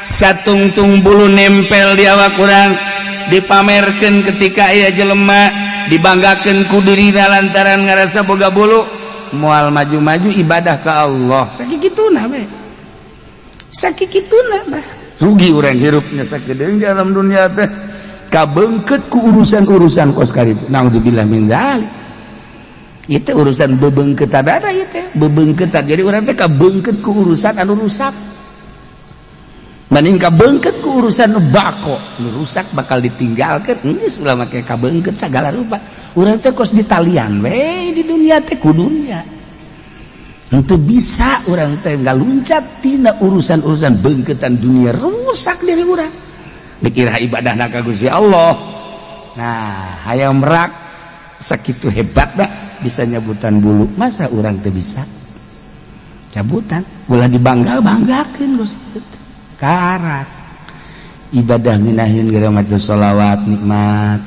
satungtung bulu nempel di awak kurang dipamerkan ketika ia jelema dibanggakan ku dirina lantaran ngarasa boga bulu moal maju-maju ibadah ke Allah sakituna we sakituna bah rugi urang hirupnya sakedeung dalam dunia teh kabeungkeut ku urusan-urusan kos karibu naudzubillah min dzalik ieu teh urusan bebeungkeutan ada ieu teh bebeungkeutan jadi urang teh kabeungkeut ku urusan anu rusak mending kabeungkeut ku urusan nu bako nu rusak bakal ditinggalkeun geus ulah make kabeungkeut sagala rupa urang teh kos di talian we di dunia teh kudunya henteu bisa urang teh ngaluncat tina urusan-urusan beungkeutan dunia rusak diri urang dikira ibadahna ka Gusti Allah nah hayang merak sakitu hebatna bisa nyabutan bulu masa urang teh bisa cabutan ulah dibangga-banggakeun Gusti karat ibadah minahin gara maca sholawat nikmat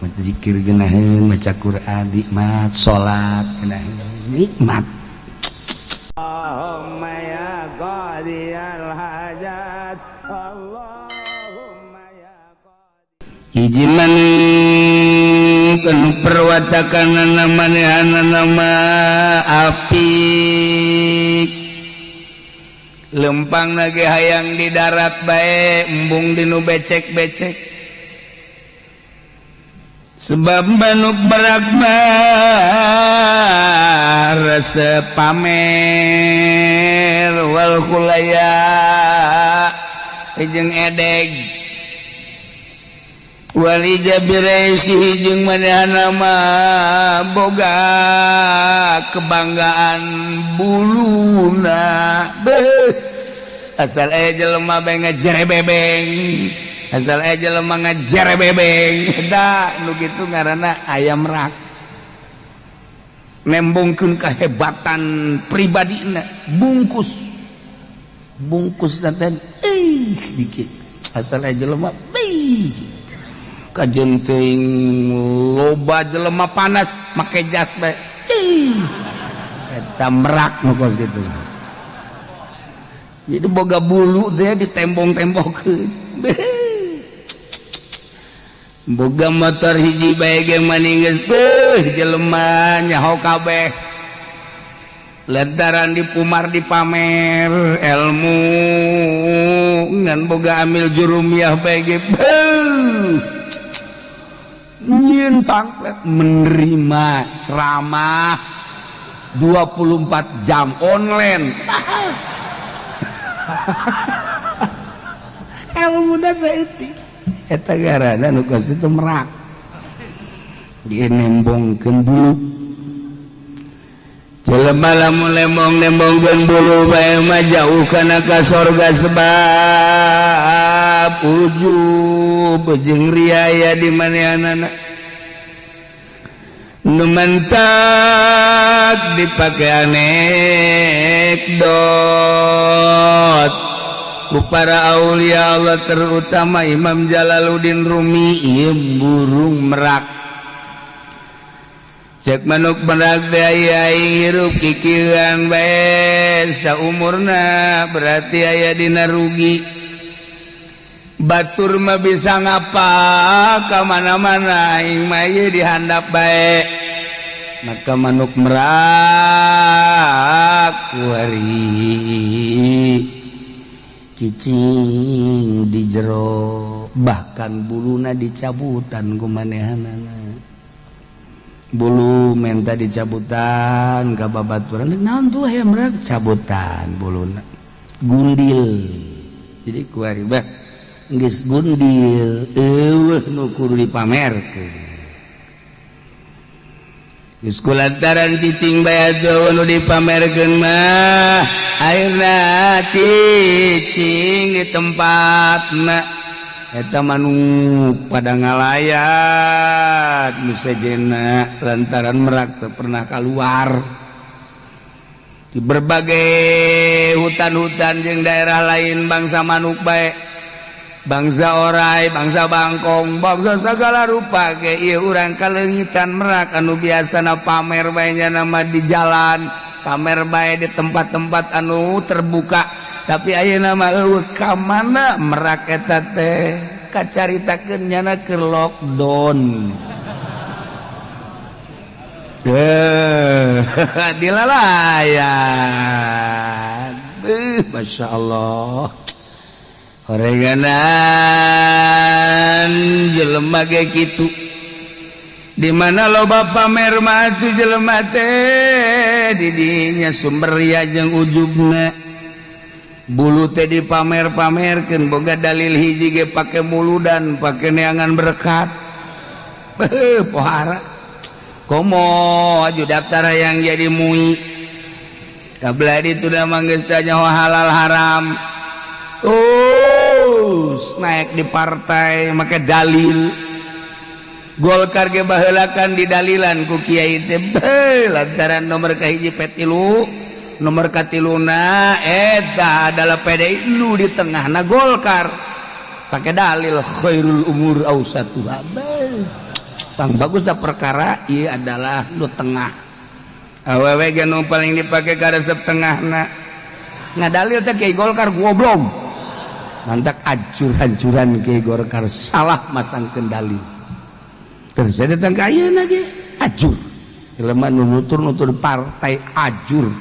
maca zikir geunaheun maca Quran nikmat salat geunaheun nikmat Allahumma ya qadiyal hajat Allahumma ya qadiyal hiji kanu perwatakanana manehana nama apik lempang lagi hayang di darat bae embung dinu becek-becek sebab manuk berakbar rasa pamer wal khulaya jeung edeg wali jabiraisi jeung manehana mah boga kebanggaan buluna asal aya jelema bae ngajerebebeng asal aya jelema ngajerebebeng da nu kitu ngaranna aya merak nembongkeun kahebatan pribadina bungkus nanten dikit asal aya jelema kajen teuing loba jelema panas make jas bae eta merak nu kos kitu jadi boga bulu teh ditembong-tembongkeun boga motor hiji bae ge maninggeus jelema nyaho kabeh lantaran dipumar dipamer ilmu ngan boga amil jurumiyah bae ge nyieun pangklet menerima ceramah 24 jam online ilmu da saeutik eta garana nu kos itu merak dinembongkeun bulu jelema lamun nembongkeun bulu bae mah jauh kana ka sorga sebab ujub jeung riaya di manehanana nu mentak dipake anekdot ku para aulia Allah terutama Imam Jalaluddin Rumi ieu burung merak cek manuk merak teh aya hirup kikieuan bae saumurna berarti aya dina rugi batur mah bisa ngapa ka mana-mana aing mah ieu dihandap bae maka manuk merak kuari cicing di jero bahkan buluna dicabutan ku manehanana bulu menta dicabutan ka babaturan naon tuh aya merak cabutan buluna gundil jadi kuari bah geus gundil eueuh nu kudu dipamerkeun geus kulantaran cicing bae nu dipamerkeun mah ayeuna cicing di tempatna eta manuk pada ngalayat nu sejenna lantaran merak teu pernah keluar di berbagai hutan-hutan jeung daerah lain bangsa manuk bae bangsa orai, bangsa bangkong, bangsa segala rupa ge ieu urang kaleungitan merak anu biasana pamer bae nya nama di jalan pamer bae di tempat-tempat anu terbuka tapi ayeuna mah eueuh ka mana Merak eta teh kacaritakeun nyana keur lockdown. Dilalayan. Masya Allah. Horenganan jelema ge kitu. Di mana loba pamer mah teh jelema teh di dinya sumber ria jeung ujubna. Bulu teh dipamer-pamerkeun boga dalil hiji ge pake muludan, pake neangan berkat. Pohara. Komo aju daftar yang jadi mui. Kabla itu dah manggis nyawa halal haram. Naik di partai make dalil. Golkar ge baheulakan di dalilan ku kiai teh lantaran nomor kahiji petilu, nomor katiluna eta adalah PDI lu di tengahna Golkar. Pakai dalil khairul umur ausatuha. Pang bagusnya perkara iya adalah lu tengah. Awewe ge nu paling dipake ka resep tengahna. Ngadalil teh Kiai Golkar goblok. Mantak hancur-hancuran Kiai Golkar salah masangkeun dalil. Terus saya datang ke ayeuna ge ajur. Jelema nu nutur-nutur partai ajur.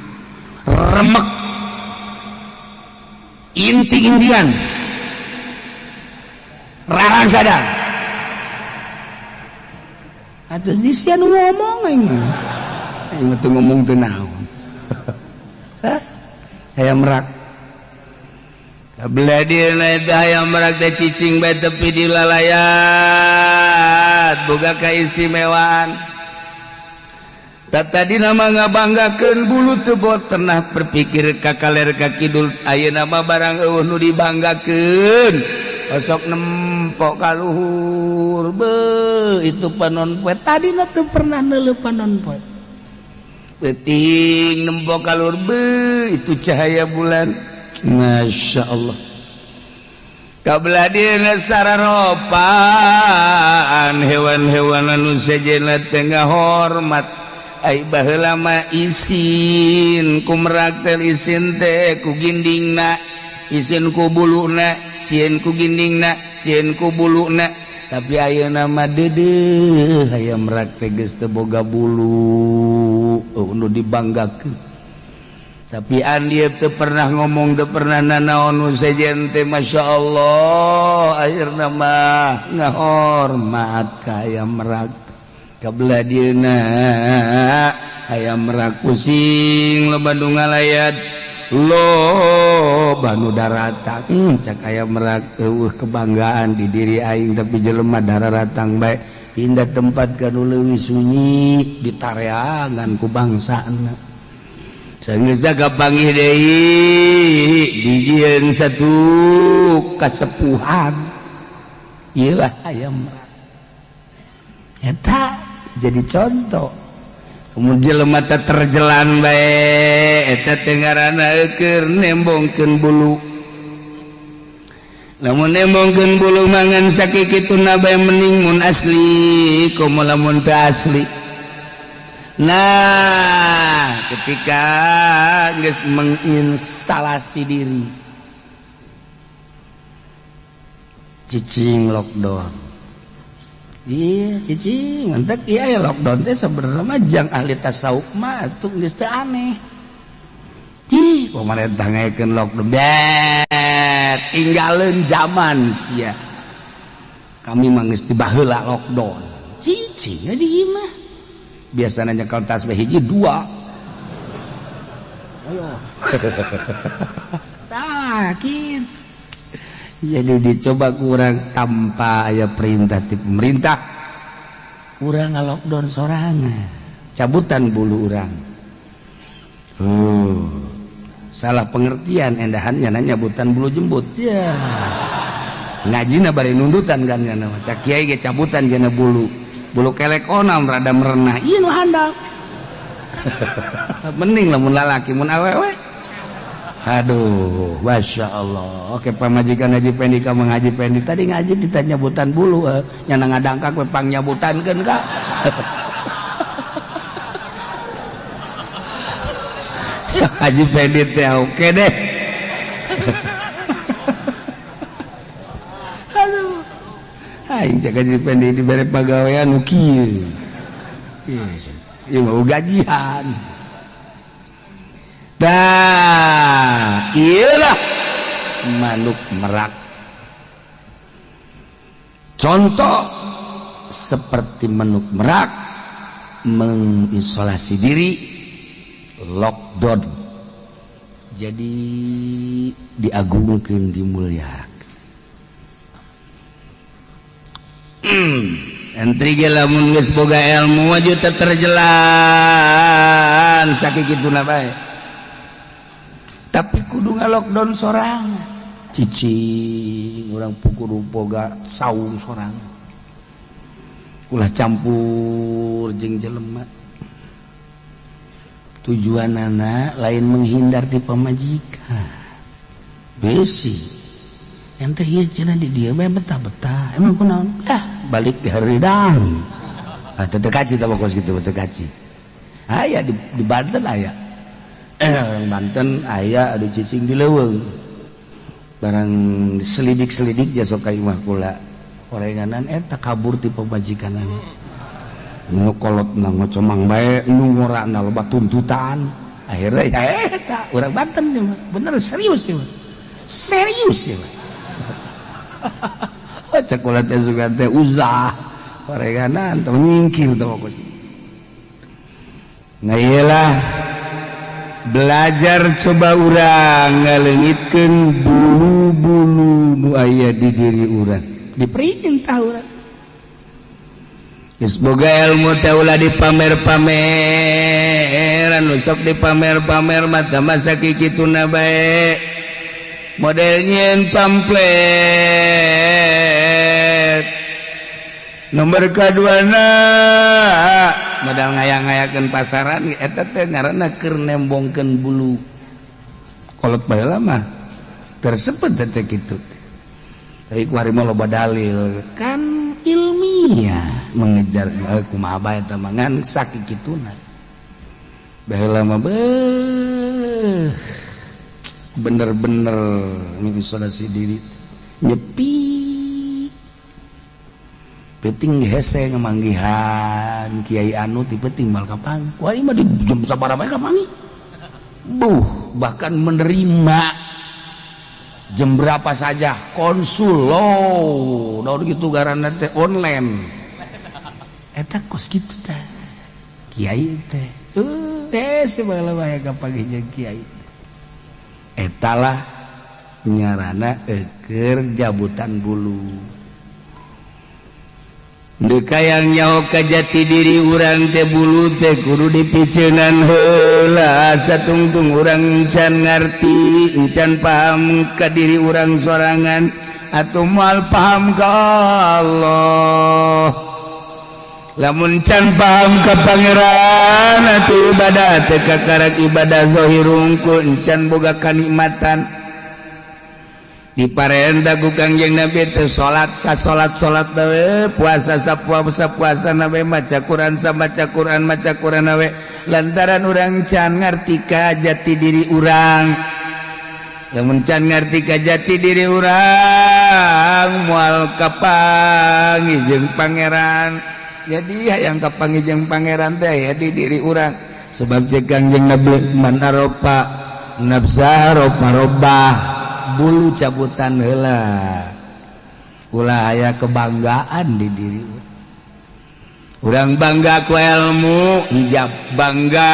Remek. Inti-intian. Rarang sadar. Atus disian ngomong aing teu ngomong teu naon. Hayam Merak kabelah dieuna eta hayam Merak teh cicing bae tepi di lalayat boga kaistimewaan tadina mah ngabanggakeun bulu teu pernah berpikir ka kaler ka kidul ayeuna mah barang eueuh nu dibanggakeun osok nempok kaluhur itu panon poe tadi teu pernah neuleuh panon poe teuing nempok kaluhur itu cahaya bulan Masya Allah kabelah dieuna sararopan hewan-hewan anu sejenna teu ngahormat ai baheula mah isin ku Merak teh isin teh ku gindingna isin ku buluna sieun ku gindingna sieun ku buluna tapi ayeuna mah deudeuh hayam Merak teh geus teu boga bulu nu dibanggakeun tapi an dieu teu pernah ngomong teu pernah nanaon nu sejen teh masyaallah akhirna mah ngahormat ka hayam Merak kabelah dieuna hayam Merak pusing loba nu ngalayat lo banu daratang cak hayam Merak eueuh kebanggaan di diri aing tapi jelema dararatang bae pindah tempat ka nu leuwih sunyi ditareangan ku bangsana sageus kapanggih deui dijieun satu kasepuhan ieu lah hayam Merak eta jadi contoh. Kemudian jelema teh terjelan bae eta teh ngaranna keur nembongkeun bulu. Lamun nembongkeun bulu mangan sakikituna bae mending mun asli komo lamun teu asli. Nah, ketika geus menginstalasi diri cicing lockdown. Iya cicing mantek iya ya lockdown teh sebenarnya mah jang ahli tasawuf mah atuh geus teu aneh. Ih, pemerintah ngaekeun lockdown bet tinggalin zaman sia. Kami mah geus tibaheula lockdown. Cicing di ieu mah. Biasana nyekel tasbih hiji 2. Ayo. Tah kitu. Jadi dicoba kurang tanpa aya perintah ti pemerintah urang ngalockdown sorangan cabutan bulu urang salah pengertian endahannya nyabutan bulu jembut ya ngajina bari nundutan kan nya cak kiai ge cabutan jana bulu kelek onam rada merenah ieu nu handap mending lamun lalaki mun awewe aduh, Masya Allah. Oke, pamajikan Haji Pendi ka mengaji Pendi tadi ngaji ditanya nyabutan bulu, nyana ngadangkak we pang nyabutankeun ka. Haji Pendi teh oke deh. aing cak jadi pendek dibere pagawean nu kieu ieu mah gajian tah ieulah manuk merak contoh seperti manuk merak mengisolasi diri lockdown jadi diagungkeun dimuliakeun santri ge lamun geus boga ilmu aju teu terjelan sakikituna bae tapi kudu ngalockdown sorangan cicing urang pukul boga saung sorangan ulah campur jeung jelema tujuanana lain menghindar ti pamajikan besi ente ieu cenah di dieu bae betah-betah emang kunaon balik di haridang teu kaci tah pokos kitu teu kaci aya di Banten aya Banten aya adu cicing di leuweung barang selidik-selidik ja sok ka imah kula orenganan eta kabur ti pamajikanana nu kolotna ngocomang bae nu ngorana loba tuntutan akhirnya eta urang Banten mah bener serius mah serius mah cek ulah teh sugan teh uzah orenganan teh nyingkir teh pokos nah iyalah belajar coba urang ngaleungitkeun bulu-bulu nu aya di diri urang diperintah urang geus boga ilmu teh ulah dipamer-pameran nu sok dipamer-pamer mah teh masa kikituna bae model nyieun pamflet nomor kaduana modal ngayang-ngayakeun pasaran eta teh ngaranna keur nembongkeun bulu kolot baheula mah tersebut teh kitu tapi kuari mah loba dalil kan ilmiah mengejar kumaha bae eta mah ngan sakikituna baheula mah bener-bener mengisolasi diri nyepi penting hese ngemanggihan kiai anu ti penting mal kapangi kuari mah di jam sabaraha bae kapangi bahkan menerima jam berapa saja konsul daun gitu garanna teh online eta kos kitu teh kiai teh sebaheula bae kapangi jeung kiai eta lah nyarana keur jabutan bulu dekayang nyaho ka jati diri urang teh bulu teh kudu dipiceunan heula satungtung urang encan ngarti encan paham ka diri urang sorangan atuh moal paham ka Allah lamun can paham ka pangeran atuh ibadah teh kakarak ibadah zahir unggul encan boga kanikmatan diparenta ku Kangjeng Nabi teh salat salat we puasa sapuasa puasa we maca Quran maca Quran we lantaran urang can ngarti ka jati diri urang lamun can ngarti ka jati diri urang moal kapanggih jeung pangeran jadi hayang kapanggih jeung pangeran teh aya di diri urang sebab cek Kangjeng Nabi man aropa nafsa roba bulu cabutan heula ulah aya kebanggaan di diri urang bangga ku ilmu hijab bangga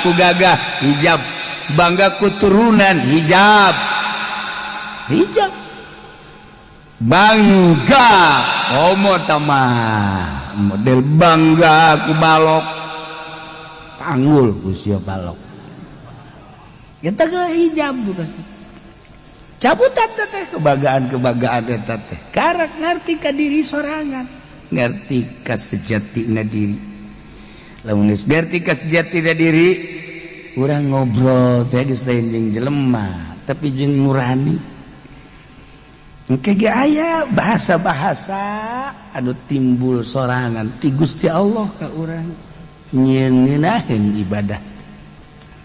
ku gagah hijab bangga ku turunan hijab bangga homo tamah model bangga ku balok panggul usia balok kita ke hijab juga sih cabutan teh kebanggaan eta teh karak ngarti ka diri sorangan ngarti ka sejatina diri lamun geus ngarti ka sejatina diri urang ngobrol teh geus lain jeung jelema tapi jeung nurani engke ge aya bahasa-bahasa anu timbul sorangan ti Gusti Allah ka urang nyeunaheun ibadah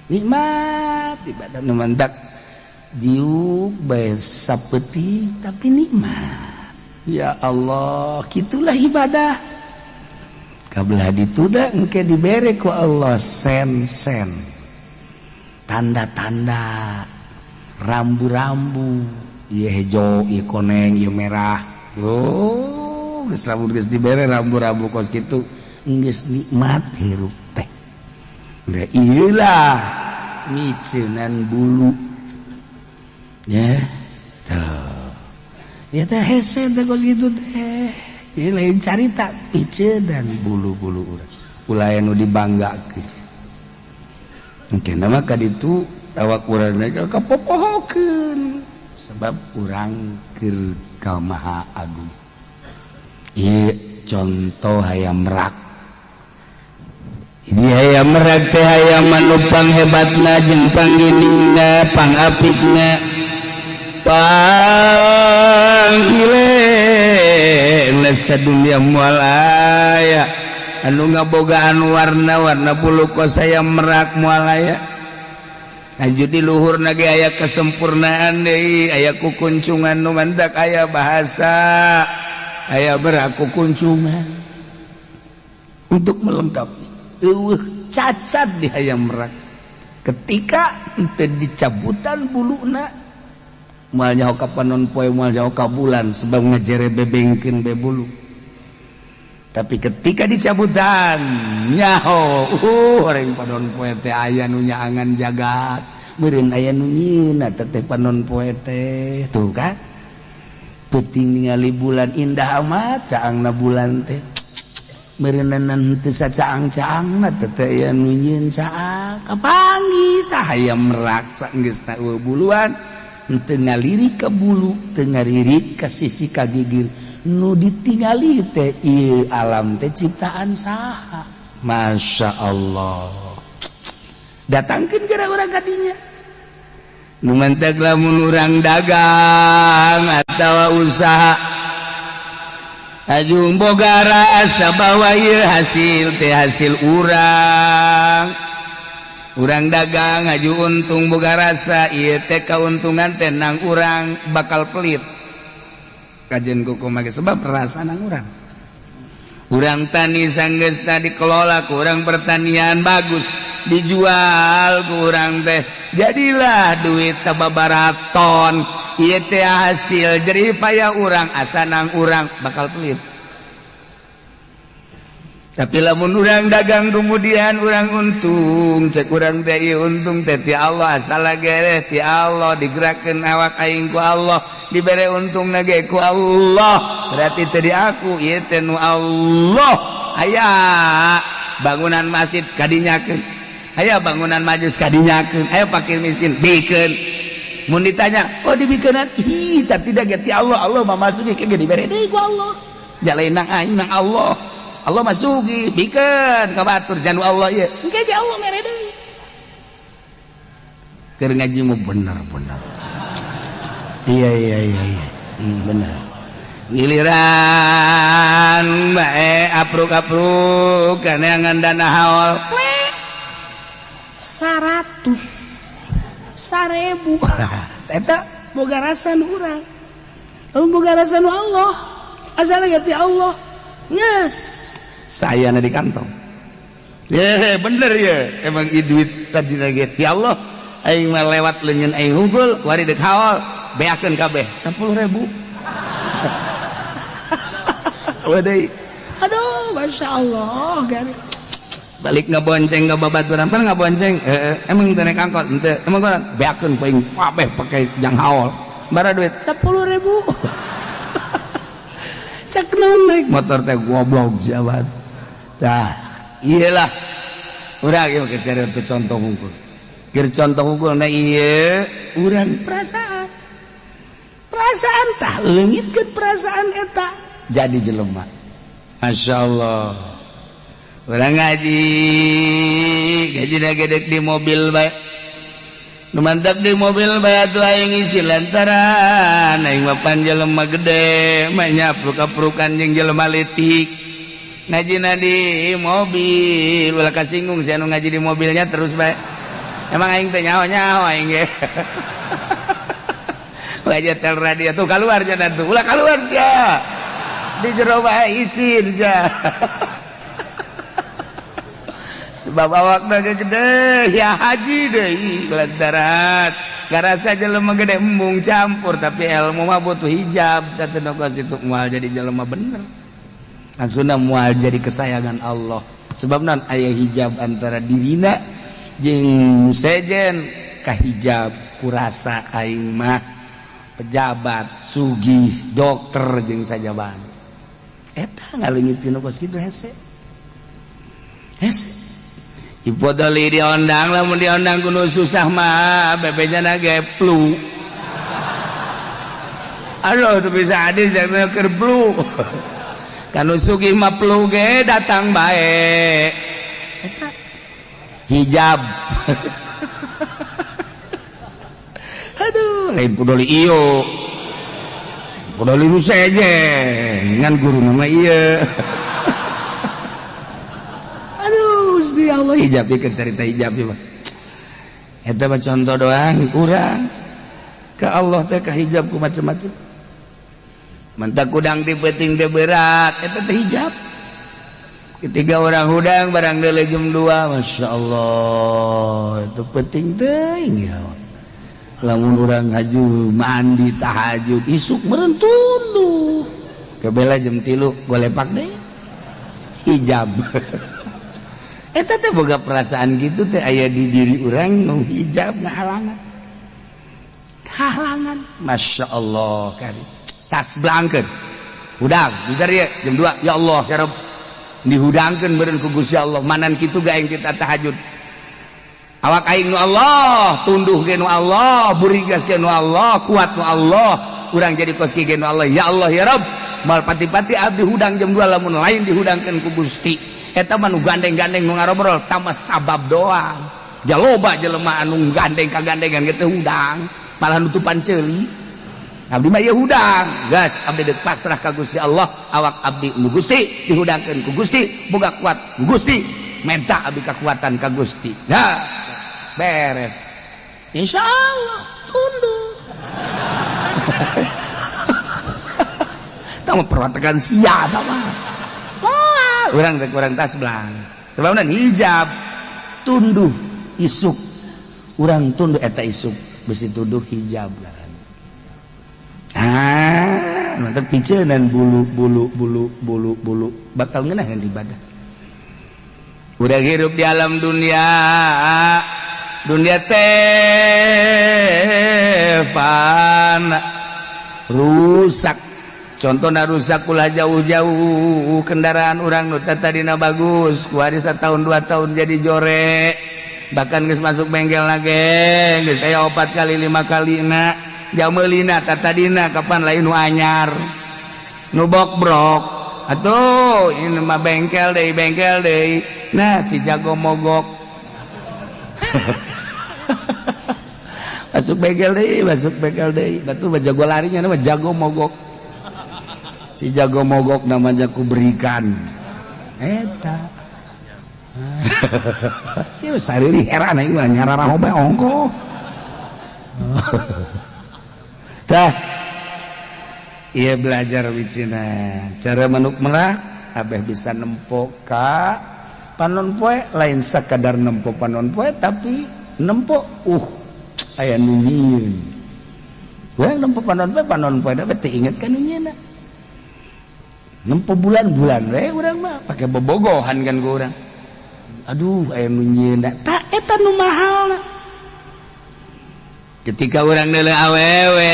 nikmat ibadah nu mantak diuk bae sapeuting tapi nikmat Ya Allah, gitulah ibadah. Kabelah dituda engke dibere ku Allah sen-sen, tanda-tanda, rambu-rambu, ieu hejo, ieu koneng, ieu merah. Oh, geus lamun geus dibere rambu-rambu kos kitu, geus nikmat hirup teh. Da ieu lah miceunan bulu. Ya, tuh. Ya teh hese teh kos kitu teh. Ini lain carita pice dan bulu-bulu urang ulah anu dibanggakeun mungkin nama kaditu awak urang mereka kapopohokeun sebab urang keur ka Maha Agung. Ieu contoh hayam merak. Ini hayam merak teh hayam anu panghebatna jeung pangginingna pangapitna panggile sadunia mual aya anu ngabogaan warna-warna bulu kos hayam merak mual aya aju di luhurna ge aya kesempurnaan deui aya kukuncungan nu mandak aya bahasa aya merak kukuncungan untuk melengkapi eueuh cacat di hayam merak ketika teu dicabutan buluna moal nyaho ka panon poe moal nyaho ka bulan sebab ngajere bebengkeun bebulu tapi ketika dicabutan nyaho horeng panon poe teh aya nu nyaangan jagat meureun aya nu nyieunna teh panon poe teh tuh kan peuting ningali bulan indah amat caangna bulan teh meureunna teu sacaang-caangna teh aya nu nyieun caang kapangi tah hayam merak saenggeusna eueuh buluan teu ngalirik ka bulu teu ngalirik ka sisi ka gigir nu ditingali teh ieu alam teh ciptaan saha Masya Allah datangkeun geura urang ka dinya nu mentek lamun urang dagang atawa usaha aju boga rasa bahwa ieu hasil teh hasil urang urang dagang aju untung boga rasa ieu teh kauntungan teh nang urang bakal pelit kajen kumaha ge sebab rasa nang urang tani sanggeusna dikelola ku urang pertanian bagus dijual ku urang teh jadilah duit sababaraha ieu teh hasil jerih payah urang asa nang urang bakal pelit. Tapi lamun urang dagang kemudian urang untung cek urang teh ieu untung teh ti Allah asal ge ti Allah digerakkeun awak aing ku Allah dibere untung ge ku Allah berarti teh di aku ieu teh nu Allah aya bangunan masjid kadinyakeun aya bangunan majlis kadinyakeun aya fakir miskin bikeun mun ditanya oh dibikeunan ih tapi da ge ti Allah Allah mah masuki ke dibere deui ku Allah jalain nang aing nang Allah Allah masuki bikeun ka batur janu Allah ieu engke ge Allah mere deui keur ngaji mah bener iya bener giliran bae apruk-apruk kana ngandana haol 100.000 eta boga rasa nu urang boga rasa nu Allah asal ge ti Allah yes saya di kantong ya bener ya emang duit tadi lagi ti Allah aing mah lewat leunyeun aing hungkul wari deuk haol beakeun kabeh 10.000 wadai aduh Masya Allah gari balik ngabonceng ka babaturan pernah ngabonceng emang teu naik angkot henteu emang kan beakeun poing kabeh pake jang haol bara duit 10.000 cek naik motor teh goblok jabat tah iyalah urang ieu keur cari contoh hungkul keur contoh hungkul na ieu urang perasaan tah leungitkeun perasaan eta jadi jelema Masya Allah urang ngaji gajina gedek di mobil bae nu mantap di mobil bae atuh aing ngisi lantaran aing mah pan jelema gede mah nyapruk-aprukan jeung jelema leutik ngajina di mobil ulah kasinggung si anu ngaji di mobilnya terus bae emang aing teh nyaho-nyaho aing ge wajah tel radio tuh keluar jangan tuh ulah keluar sia di jero bae isin ja. Sebab awakna gede ya haji deui lantaran garasa jelema gede embung campur tapi ilmu mah butuh hijab teh nongkos itu moal jadi jelema bener langsungna moal jadi kesayangan Allah sebab naon aya hijab antara dirina jeung sejen ka hijab kurasa aing mah pejabat sugih dokter jeung sajaban eta ngaleungitkeun kos kitu hese Ipodoli diondang lamun diondang kuno susah mah bebenya nage flu. Aduh tuh bisa hadis saya keur flu. Kanu sugih mah flu ge datang bae. Eta hijab. Aduh lain podoli ieu. Podoli nu sejen ngan guru nama ieu. Gusti Allah hijab ieu cerita hijab ieu mah. Eta mah contoh doang kurang. Ka Allah teh ka hijab ku macam-macam. Mantap kudang di peuting teh berat eta teh hijab. Ketika orang hudang barang deuleu jam 2 masyaallah itu peuting teuing ya. Lamun urang haju mandi tahajud isuk meureun tunduh. Kebela jam 3 golepak deui. Hijab. Eta teh boga perasaan gitu teh aya di diri urang nu hijab ngahalangan. Masya Allah kan. Tas blangkeun. Hudang, bentar ya jam 2 ya Allah ya Rabb. Dihudangkeun beureun ku Gusti Allah. Manan kitu ge aing kita tahajud. Awak aing nu Allah, tunduh ge nu Allah, burigas ge nu Allah, kuat nu Allah. Urang jadi kosi ge nu Allah. Ya Allah ya Rabb. Mal pati-pati abdi hudang jam 2 lamun lain dihudangkeun ku Gusti. Eta mah nu gandeng-gandeng nu ngarobrol tambah sabab doang. Jaloba jelema anu gandeng kagandengan ge teh hudang, malah nutupan ceuli. Abdi mah ieu hudang, gas abdi deuk pasrah ka Gusti Allah, awak abdi nu Gusti dihudangkeun ku Gusti, boga kuat ku Gusti, menta abdi kakuatan ka Gusti. Nah, beres. Insyaallah tunduk. Tama perwatakan sia tah mah. Urang rek urang tas belang sebabna hijab tunduh isuk urang tunduh eta isuk besi tunduh hijab ngaran mantep piceunan bulu bakal ngeunah yang ibadah urang hirup di alam dunia teh fana rusak. Contohna rusak ulah jauh-jauh kendaraan orang nu tadina bagus ku hari 1 tahun 2 tahun jadi jore bahkan geus masuk bengkel lagi geus aya 4 kali 5 kali na jameulina tadina kapan lain nu anyar nu bok-brok atuh ini mah bengkel deui nah si jago mogok masuk bengkel deui batu jago larinya nama jago mogok. Si jago mogok namanya ku berikan eta si sariri heran aing mah nyararah obe ongko tah ieu belajar wicina cara manuk merah abeh bisa nempo ka panon poe lain sakadar nempo panon poe tapi nempo aya nu nyieun urang nempo panon poe da teh inget ka nu nyieunna nempo bulan-bulan we urang mah pake bobogohan kan ku urang aduh aya nu nyieunna tah eta nu mahalna ketika urang deuleu awewe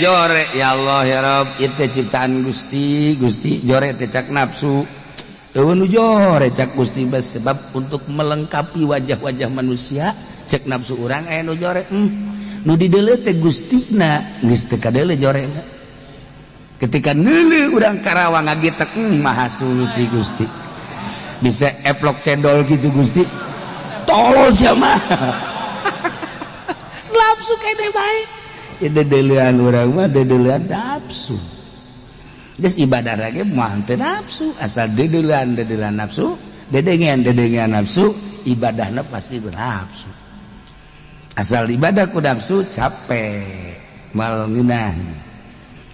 jore ya Allah ya Rabb ieu teh ciptaan Gusti jore teh cak nafsu eueuh nu jore cak Gusti bes sebab untuk melengkapi wajah-wajah manusia cek nafsu urang aya nu jore nu dideuleu teh Gustina geus teu kadeuleu jorena ketika neuleuh urang Karawang ngagitek maha suci Gusti bisa eplok cendol gitu Gusti tolol sia mah nafsu kene bae dedeleuan urang mah dedeleuan nafsu geus ibadah lagi mah teu nafsu asal dedeleuan nafsu dedengan nafsu ibadahna pasti bernafsu asal ibadah ku nafsu capek mal ngeunah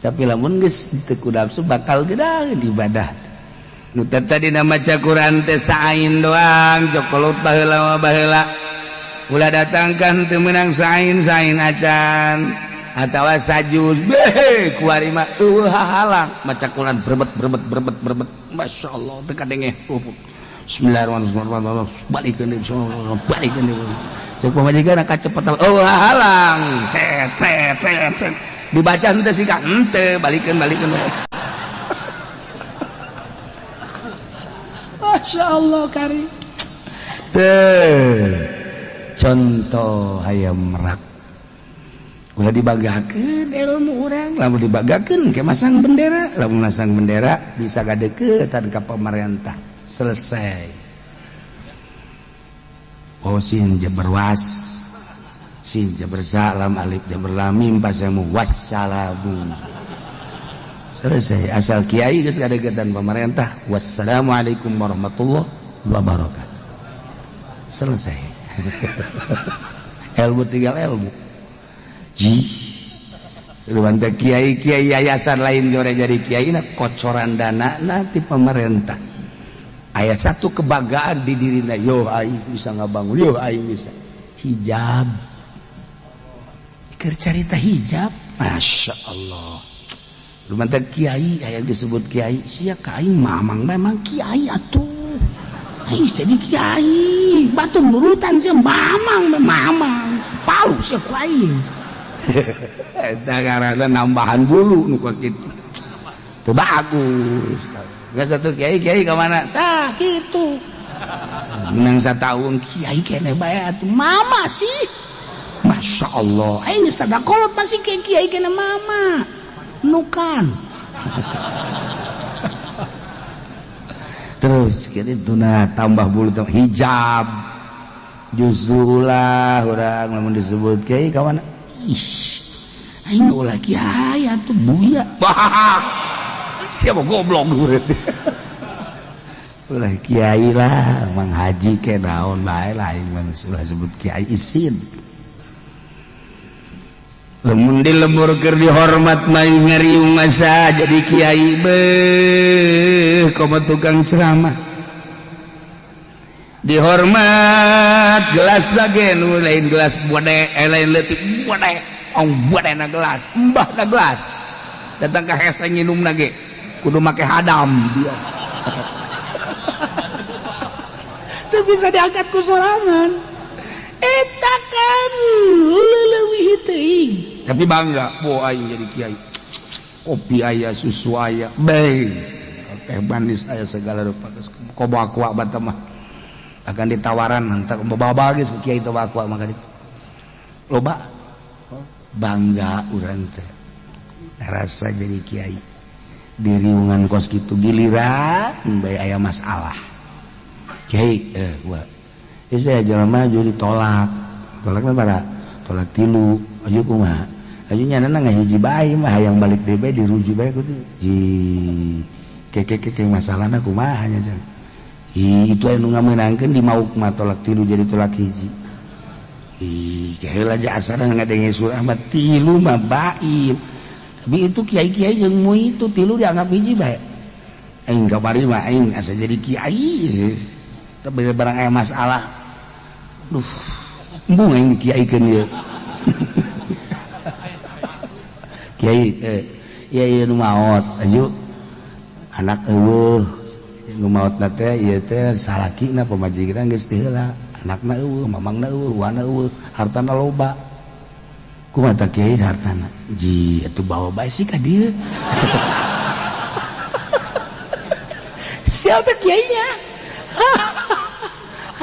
tapi lamun geus teu ku nafsu bakal gedaheun ibadah. Nu tadi maca Quran teh sain doang, cokolot baheula ulah datangkan teu meunang sain acan atawa sajus beh kuari mah halang maca Quran berbet masyaallah teu kadenge bismillahirrahmanirrahim balikeun cek pamajikan kacepetan halang cet dibaca henteu sih ka henteu balikeun masyaallah kari teu contoh hayam merak ulah dibagakeun ilmu urang lamun dibagakeun ke masang bendera lamun masang bendera bisa gadeukeun ka pemerintah selesai. Sin jabar was sin jabar salam alif jabar lam mim pasamu wassalamu selesai. Asal kiai geus gadeukeun pemerintah wassalamualaikum warahmatullahi wabarakatuh selesai. Ilmu tinggal ilmu ji luanta kiai yayasan lain jore jadi kiai na kocoran dana nanti pemerintah aya satu kebanggaan di dirina yo aing bisa ngabangun yo aing bisa hijab keur carita hijab masya Allah luanta kiai aya disebut kiai sia ka aing mamang memang kiai atuh aing jadi kiai batu nurutan sia mamang palu sia ku aing eta karana nambahan bulu nu kos kitu teu bagus. Nggak satu kiai ke mana? Tah gitu. Menang satahun kiai kene bae atuh mama sih. Masya Allah. Ini sadakolot masih kayak kiai kene mama. Nukan. Terus kita tuna tambah bulu hijab. Justru lah orang lamun disebut kiai ka mana? Ih. Aing ulah kiai atuh buya. Siapa goblok urut ulah kiai lah mang haji ke naon bae lain mang sudah sebut kiai isin lamun dilembur keur dihormat mah ngariung masa jadi kiai beuh komo tukang ceramah dihormat gelas lage nu lain gelas bode lain leutik bode ong bodena gelas embahna gelas datang ka hese nginum lagi kudu make hadam dia tuh bisa diangkat ku sorangan eta kan leuwih teuing tapi bangga bo aing jadi kiai kopi aya susu aya bae teh manis aya segala rupa koba aqua bata mah akan ditawaran entar bawa geus ku kiai teh aqua maka loba bangga urang teh rasa jadi kiai di riungan kos gitu giliran bae aya masalah kiai gua saya jelema jadi tolakna bara tolak tilu aju kumaha aju nyanana ngahiji bae mah hayang balik deui bae diruju bae kudu ji keke masalahna kumaha nya cenah itu anu ngameunangkeun di mauk mah tolak tilu jadi tolak hiji kaheula aja asana ngadenge surah mah tilu mah baim. Tapi itu kiai-kiai yang mau itu tilu dianggap hiji bae. Aing kamari mah aing asa jadi kiai. Tapi barang aya masalah. Duh, embung aing kiaikeun ieu. Kiai ieu nu maot aju anak eueuh nu maotna teh ieu teh salakina pamajikan geus teu heula. Anakna eueuh, mamangna eueuh, wana eueuh, hartana loba. Kumata kiai hartana ji atuh bawa bae sih ka dieu siapa kiainya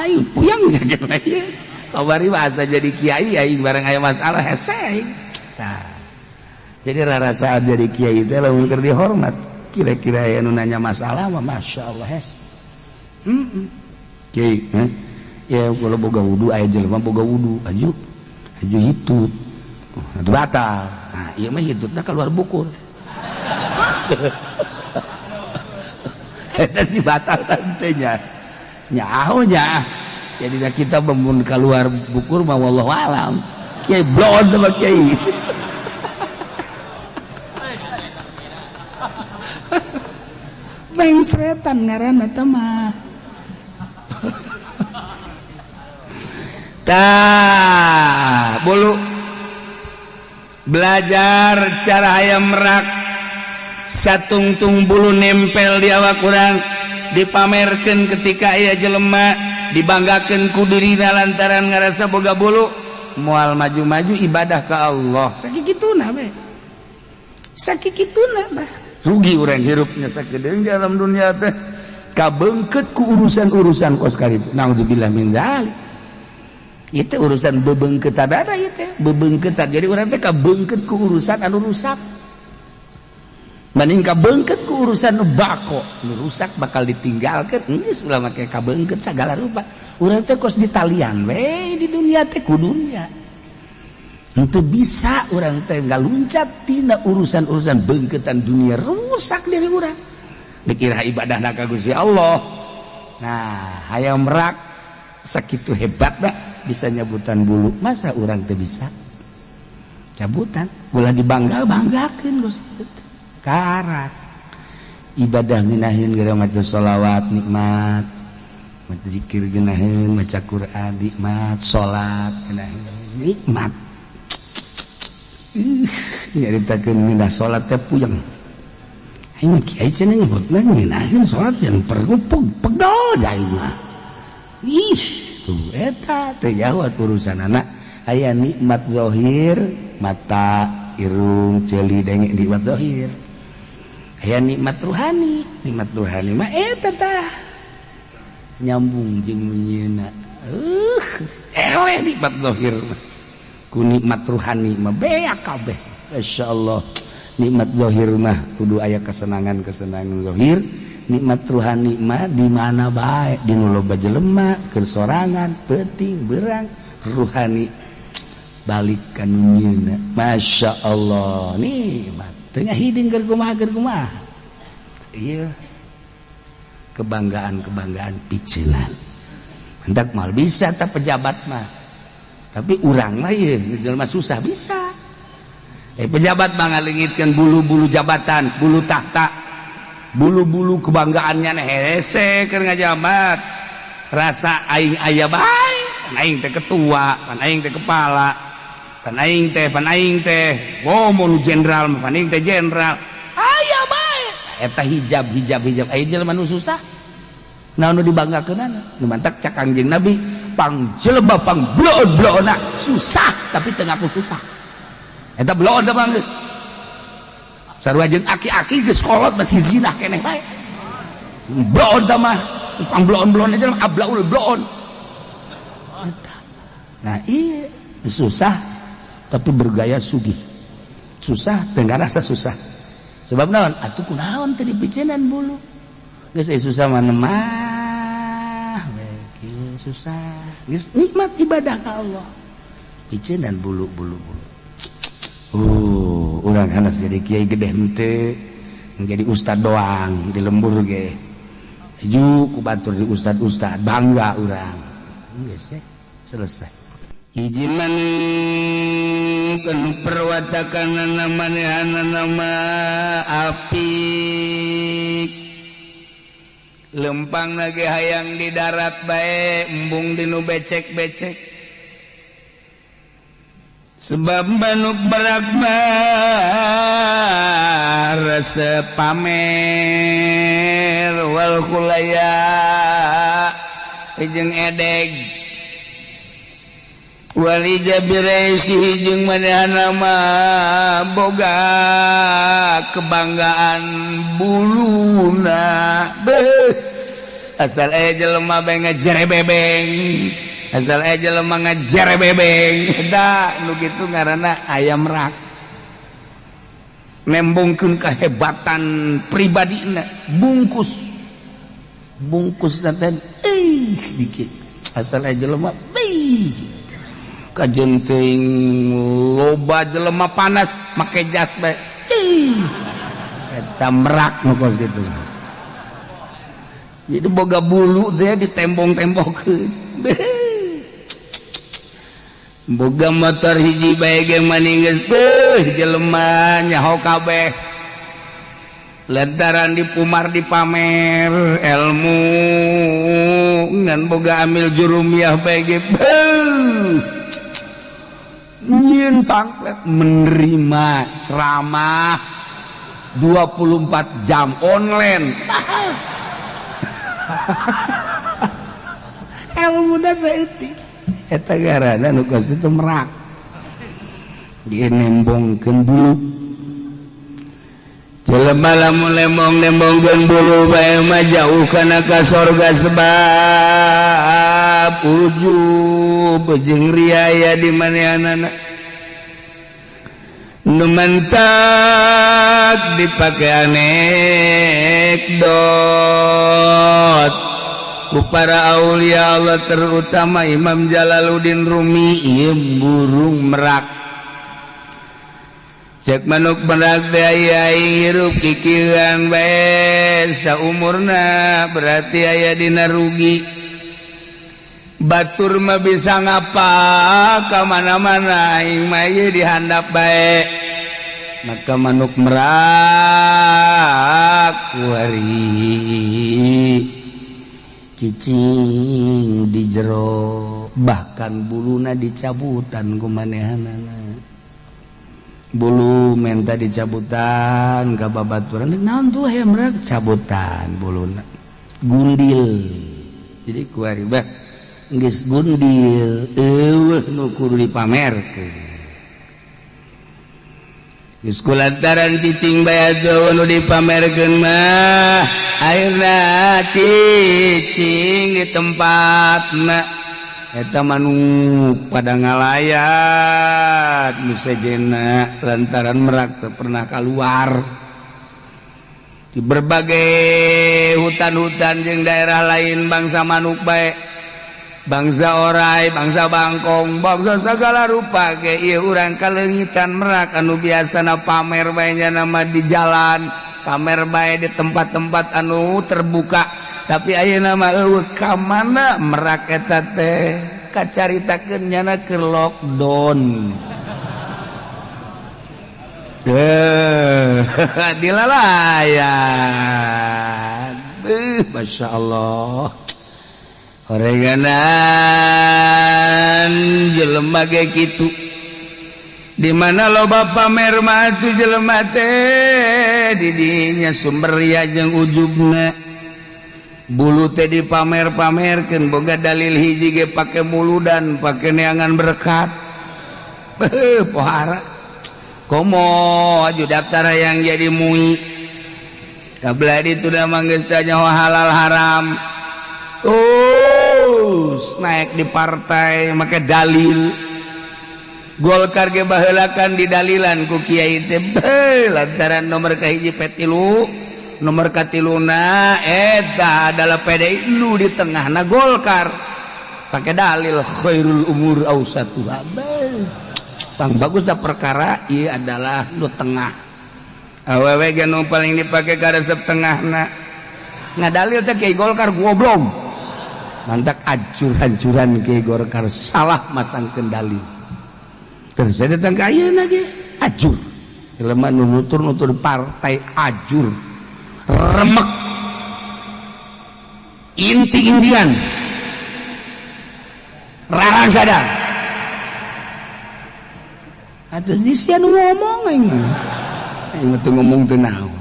aing puyang jagetna ieu kabari bahasa jadi kiai aing barang aya masalah hese tah jadi rarasaan jadi kiai teh lamun keur dihormat kira-kira aya nu nanya masalah mah masyaallah hese kiai ya kalau boga wudu aya jelema boga wudu aju hitut itu batal. Nah, iya mah hitutna keluar bukur. Eta si batal teh nya. Nyaho nya. Jadi kita mun keluar bukur mah wallahu alam. Kiai blon sama kiai. mengsretan ngaranna teh mah. Tah, bulu belajar cara hayam merak satungtung bulu nempel di awak urang dipamerkeun ketika aya jelema dibanggakeun ku dirina lantaran ngarasa boga bulu moal maju-maju ibadah ka Allah sakikituna we sakikituna bah rugi urang hirupnya sakideung di alam dunia teh kabeungkeut ku urusan-urusan kos karitu naudzubillah min dzalik. Itu urusan bebeungkeutan ada ieu teh bebeungkeutan jadi urang teh kabeungkeut ku urusan anu rusak mending kabeungkeut ku urusan nu bako nu rusak bakal ditinggalkeun geus ulah make kabeungkeut sagala rupa urang teh kos ditalian we di dunia teh ku dunia henteu bisa urang teh ngaluncat tina urusan-urusan beungkeutan dunia rusak diri urang dikira ibadahna ka Gusti Allah. Nah hayang merak sakitu hebatna bisa nyabutan bulu masa urang teu bisa cabutan ulah dibangga-banggakeun Gusti karak ibadah minahin gara maca sholawat nikmat maca zikir geunaheun maca Quran nikmat salat geunaheun nikmat nyaritakeun minah salat teh puyeng aing mah kiai cenah nyebutna ngeunaheun salat yang perlu pegel jai mah tuh eta teh jauh urusan anak aya nikmat zahir mata irung ceuli denge nikmat zahir aya nikmat ruhani mah eta tah nyambung jeung munyeuna eleh nikmat zahir ku nikmat ruhani mah beak kabeh masyaallah nikmat zahir mah kudu aya kesenangan zahir nikmat ruhani mah di mana bae di nu loba jelema keur sorangan penting berang ruhani balik ka nyieuna masyaallah nikmat teu ngahiding keur kumaha ieu kebanggaan piceunan hendak mal bisa ta pejabat mah tapi urang mah ieu jelema susah bisa pejabat mah ngalingitkeun bulu-bulu jabatan bulu tahta bulu-bulu kebanggaannya hese keur ngajabat rasa aing aya bae pan aing teh ketua pan aing teh kepala pan aing teh mun jenderal pan aing teh jenderal aya bae eta hijab aya jelema nu susah naon nu dibanggakeunana nu mantak cak Kangjeng Nabi pang jelema pang bloon-bloona susah tapi teu ngaku susah eta bloon teh bang geus sarua jeung aki-aki geus kolot masih zina keneh bae. Bloon tah mah, pang bloon-bloon aja mah ablaul bloon. Nah, iya susah tapi bergaya sugih. Susah teu ngarasa susah. Sebab naon? Atuh kunaon teh dipiceunan bulu. Geus susah mah mah we susah. Geus nikmat ibadah ka Allah. Piceunan bulu-bulu. Urang hanas jadi kiai gede henteu menjadi ustad doang di lembur ge ju ku batur di ustad bangga urang geus selesai hiji man kana perwatakanana manehana nama apik lempang lagi hayang di darat bae embung dinu becek-becek sebab manuk berakbar rasa pamer wal khulaya jeung edeg wali jabiraisi jeung manehana mah boga kebanggaan buluna asal jelema bae ngajerebebeng asal aja lemah ngajar bebeng da nu kitu ngaranna ayam rak nembongkeun kahebatan pribadina bungkus nanten dikit asal aja lemah kajen teuing loba jelema panas make jas bae eta merak nu kos kitu jadi boga bulu teh ditembong-tembongkeun boga motor hiji bae ge maninggeus jelema nyaho kabeh lantaran dipumar dipamer ilmu ngan boga amil jurumiyah bagi nyin panglet menerima ceramah 24 jam online ilmu da saeutik eta garana nu geus teu merak dienembongkeun bulu jelema lamun lembong-lembongkeun bulu bae mah jauh kana ka sorga sebab ujub jeung riaya di manehanana nu mentak dipake anekdot ku para aulia Allah terutama Imam Jalaluddin Rumi ieu burung merak cek manuk merak teh aya hirup kikieuan bae saumurna berarti aya dina rugi batur mah bisa ngapa ka mana-mana aing mah ieu dihandap bae maka manuk merak kuari cicing di jero bahkan buluna dicabutan ku manehanana bulu menta dicabutan ka babaturan naon tuh aya merak cabutan buluna gundil jadi kuari bah geus gundil eueuh nu kudu dipamerkeun geus kulantaran cicing bae nu dipamerkeun mah ayeuna cicing di tempatna eta manuk pada ngalayat nu sejenna lantaran merak teu pernah keluar di berbagai hutan-hutan jeung daerah lain bangsa manuk bae bangsa orai bangsa bangkong bangsa segala rupa ge ieu urang kaleungitan merak anu biasana pamer bae nya nama di jalan pamer bae di tempat-tempat anu terbuka tapi ayeuna mah eueuh ka mana merak eta teh kacaritakeun nyana keur lockdown dilalayan Masya Allah horenganan jelema ge kitu di mana loba pamer mah tu jelema teh di dinya sumber ria jeung ujubna bulu teh dipamer-pamerkeun boga dalil hiji ge pake muludan pake neangan berkat pohara komo aju daftar yang jadi mui kabladi itu dah manggeus nyawa halal haram naik di partai make dalil Golkar ge baheulakan di dalilan ku kiai teh lantaran nomor kahiji petilu nomor katiluna eta adalah PDI lu di tengahna Golkar pakai dalil khairul umur ausatuha pang bagusna perkara ieu adalah lu tengah awewe ge nu paling dipake ka resep tengahna ngadalil teh kiai Golkar goblok mantak hancur-hancuran kiai Golkar salah masangkeun dalil terus saya datang ke ayeuna ge ajur jelema nu nutur-nutur partai ajur remek inti-intian rarang sadar atus disian ngomong aing teu ngomong teu naon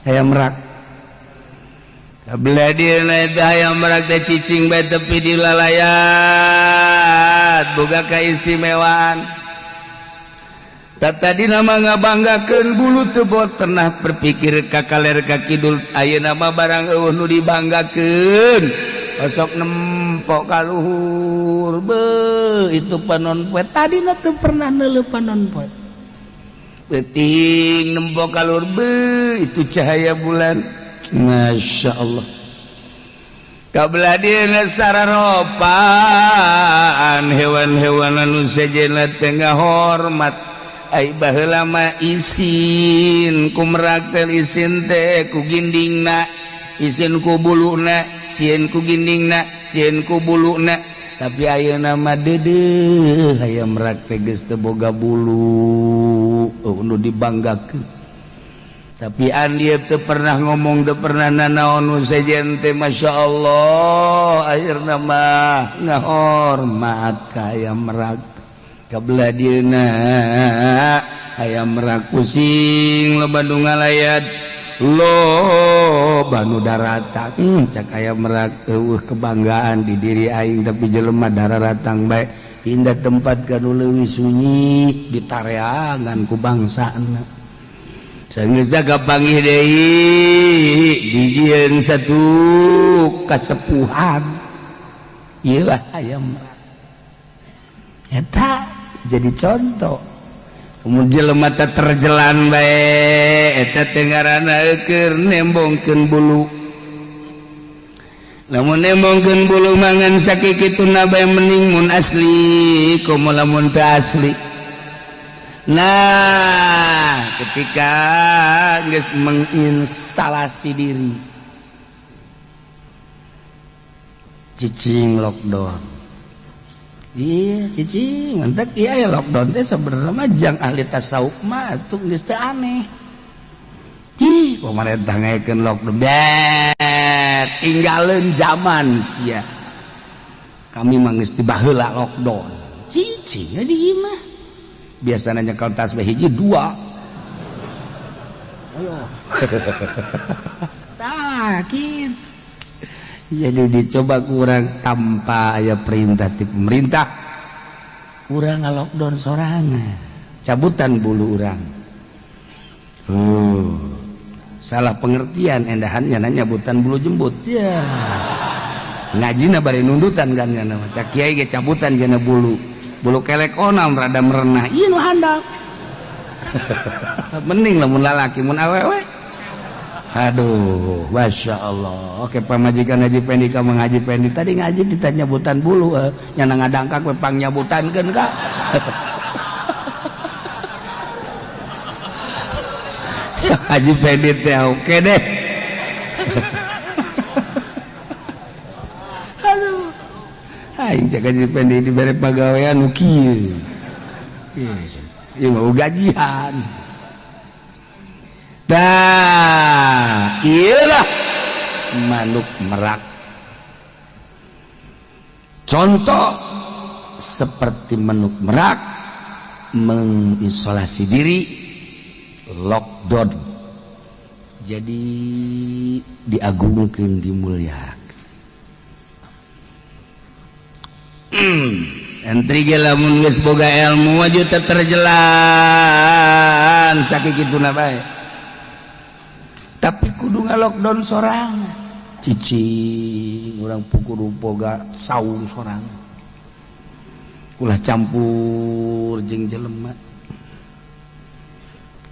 aya merak kabladieuna eta aya merak teh cicing bae tepi di lalayat boga kaistimewaan tadi nama ngabanggakeun bulu teu pernah berpikir ka kaler ka kidul ayeuna mah barang eueuh nu dibanggakeun osok nempok ka luhur itu panon poe tadina teu pernah neuleuh panon poe peuting nempok ka luhur itu cahaya bulan Masya Allah kabladieuna sararopan hewan-hewan anu sejenna teu ngahormat ai baheula mah isin ku merak teh isin teh ku gindingna isin ku buluna sieun ku gindingna sieun ku buluna tapi ayeuna mah deudeuh aya merak teh geus teu boga bulu nu dibanggakeun tapi dia tuh pernah ngomong tuh pernah nanaon sejen teh masya Allah akhirna mah ngahormat ka aya merak kabelah dieuna aya merak pusing loba nu ngalayat loba nu daratan cak aya merak kebanggaan di diri aing tapi jelema dararatang bae pindah tempat kanu leuwih sunyi ditareangan ku bangsana Sanggeus kapanggih deui dijieun satu kasepuhan ieu lah aya merak eta jadi contoh mun jelema teh terjelan bae eta teh ngaranna keur nembongkeun bulu lamun nembongkeun bulu mangan sakikituna bae mending mun asli komo lamun teu asli. Nah, ketika geus menginstalasi diri cicing lockdown. Iya, cicing, mantek iya ya lockdown teh sebenarnya mah jang ahli tasawuf mah atuh geus teu aneh. Ih, pemerintah ngaekeun lockdown. Tinggalin zaman sia. Kami mah geus tiba heula lockdown. Cicing di imah. Biasanya nyekel tasbih hiji dua. Ayo. Takit. Jadi dicoba kurang tanpa aya perintah ti pemerintah. Urang ngalockdown sorangan. Cabutan bulu urang. Salah pengertian endahannya nanya butan bulu jembut. Ya. Ngajina bari nundutan kan nya nama. Cak kiai ge cabutan jana bulu. Bulu kelek onam rada merenah iya nu handap mending lamun lalaki mun awewe aduh masya Allah oke pamajikan Haji Pendi kamu ngaji Pendi tadi ngaji ditanya butan bulu nyana ngadangkak we pang nyabutankeun ka Haji Pendi teh oke deh aing cek Haji Pendi dibere pagawean nu kieu. Ieu mah gajian. Tah, ieu lah manuk merak. Contoh seperti manuk merak mengisolasi diri lockdown. Jadi diagungkeun dimuliakeun. Santri ge lamun geus boga ilmu aju teu terjelan sakikituna bae. Tapi kudu ngalockdown sorangan. Cicing urang kudu boga saung sorangan. Ulah campur jeung jelema.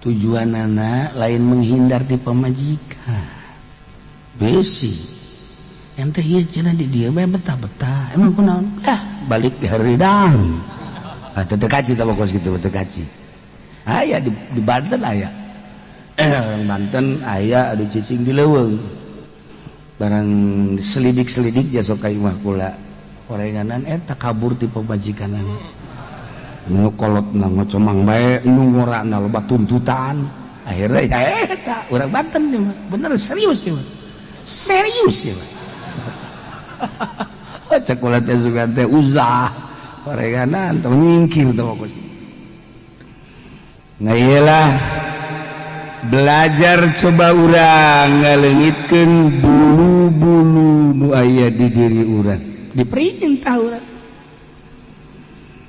Tujuanana lain menghindar ti pamajikan. Besi. Ente ieu cenah di dieu bae betah-betah. Emang kunaon? Balik di haridang. Teu kaci tah pokos kitu teu kaci. Aya di Banten aya. Banten aya adu cicing di leuweung. Barang selidik-selidik ja sok ka imah kula. Orenganan eta kabur ti pamajikanna. Nu kolotna ngocomang bae nu ngorana loba tuntutan. Akhirnya eta urang Banten ieu mah. Bener serius ieu mah. Serius ieu mah. Cek ulah teh sugan teh uzah parenganan tong nyingkir teh pokos. Nah iyalah belajar coba urang ngaleungitkeun bulu-bulu nu aya di diri urang. Diperintah urang.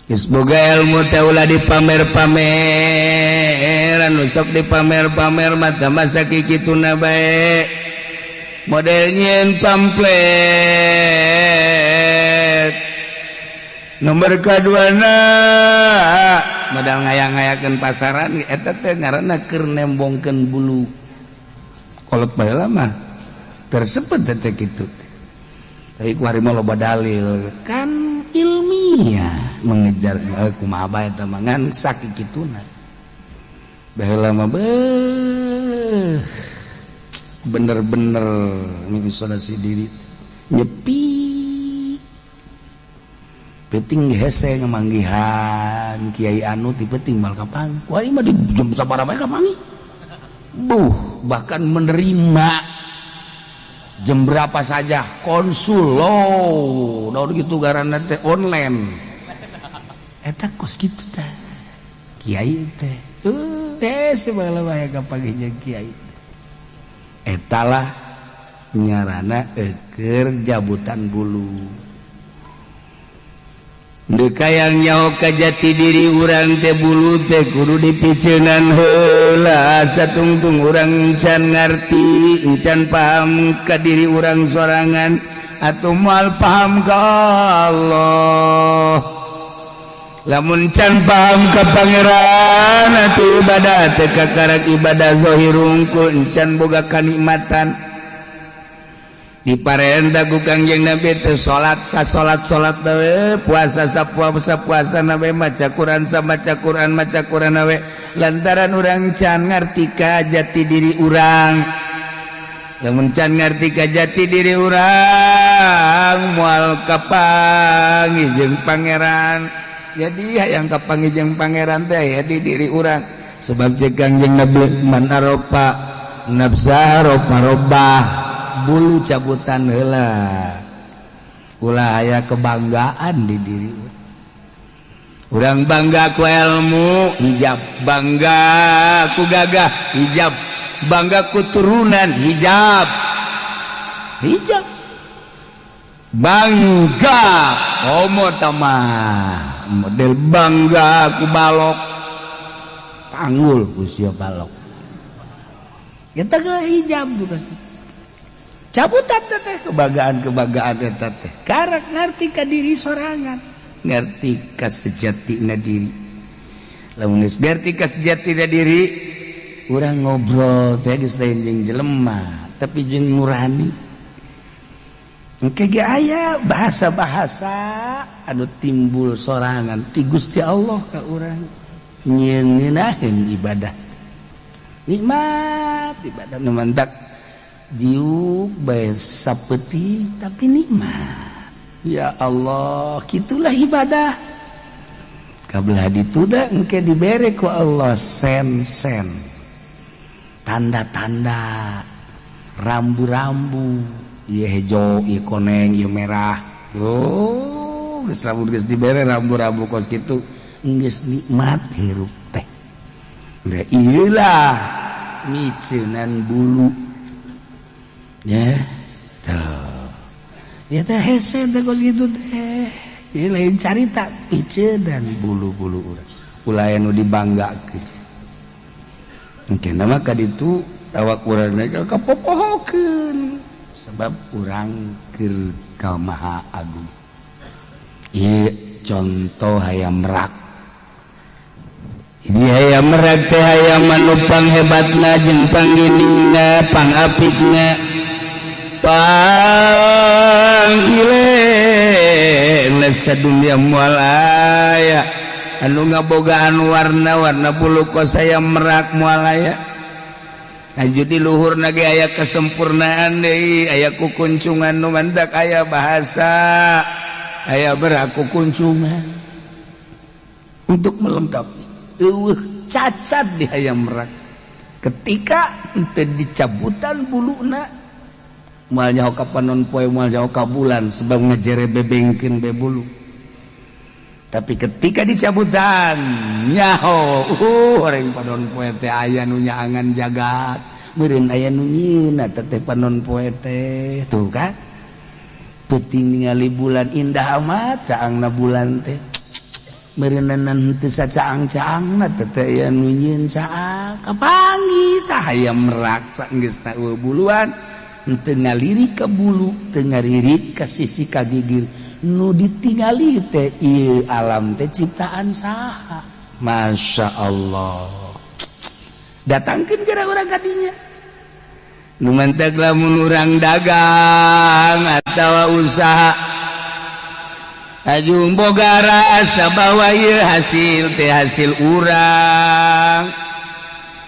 Geus boga ilmu teh ulah dipamer-pamer, anu sok dipamer-pamer mah tah masa kikituna bae. Modelnya pamflet nomor kaduana modal ngayang-ngayakeun pasaran eta teh ngaranna keur nembongkeun bulu kolot bae mah tersebut teh kitu tapi ku hari mah loba dalil kan ilmiah mengejar kumaha bae eta mah ngan sakikituna baheula mah bener-bener mengisolasi diri nyepi penting hese ngamanggihan kiai anu ti penting mal kapan wah ieu mah di jam sabaraha bae kapangi bahkan menerima jam berapa saja konsul gitu garanna teh online eta kos kitu teh kiai teh sebala wae kapangnya kiai etalah nyarana keur jabutan bulu dekayang nyaho ka jati diri urang teh bulu teh kudu dipiceunan heula satungtung urang encan ngarti encan paham ka diri urang sorangan atuh moal paham ka Allah lamun can paham ka pangeran atuh ibadah teh kakarak ibadah zahir unggul encan boga kanikmatan diparenda ku Kangjeng Nabi teh salat we puasa puasa we maca Quran maca Quran we lantaran urang can ngarti ka jati diri urang lamun can ngarti ka jati diri urang moal kapangi jeung pangeran jadi hayang kapangi jeung pangeran teh aya di diri urang sebab jeung Kangjeng Nabi man aropa nafsa robah bulu cabutan heula ulah aya kebanggaan di diri urang bangga ku ilmu hijab bangga ku gagah hijab bangga ku turunan hijab bangga homo tamah model bangga ku balok panggul ku sia balok eta ge hijab bukan cabutan teh kebanggaan eta teh karak ngarti ka diri sorangan ngarti ka sejatina diri lamun geus ngarti ka sejatina diri urang ngobrol teh geus lain jeung jelema tapi jeung nurani engke ge aya bahasa-bahasa anu timbul sorangan ti Gusti Allah ka urang nyeunaheun ibadah nikmat ibadah nu mantak diuk bae sapeuting tapi nikmat ya Allah kitulah ibadah kabelah dituda engke dibere ku Allah sen tanda-tanda rambu-rambu ieu hejo ieu koneng ieu merah geus lamun geus dibere rambu-rambu kos kitu geus nikmat hirup teh da ieu lah miceunan bulu ya tuh ya teh hese teh kos gitu teh ini lain carita pice dan bulu-bulu urang ulah anu dibanggakeun engke nama ka ditu awak urang teh kapopohokeun sebab urang keur ka Maha Agung ieu contoh hayam merak ini hayam merak teh hayam anu panghebatna jeung pangginingna pangapitna panggile sadunya moal aya anu ngabogaan warna-warna bulu kos aya merak moal aya aju di luhurna ge aya kesempurnaan deui aya kukuncungan nu mandak aya bahasa aya berak kukuncungan untuk melengkapi cacat di hayam merak ketika teu dicabutan buluna moal nyaho ka panon poe moal nyaho ka bulan sebab ngajere bebengkeun be bulu tapi ketika dicabutan nyaho orang panon poe teh aya nu nyaangan jagat meureun aya nu nyieunna teh panon poe teh tuh kan peuting ningali bulan indah amat caangna bulan teh meureunnan teu sacaang-caangna teh aya nu nyieun caang kapangi tah aya merak saenggeusna buluan teu ngalirik ka bulu teu ngalirik ka sisi ka gigir nu ditingali teh ieu alam teh ciptaan saha masya Allah datangkeun geura urang ka dinya nu mantek lamun urang dagang atawa usaha ajung boga rasa bahwa ieu hasil teh hasil urang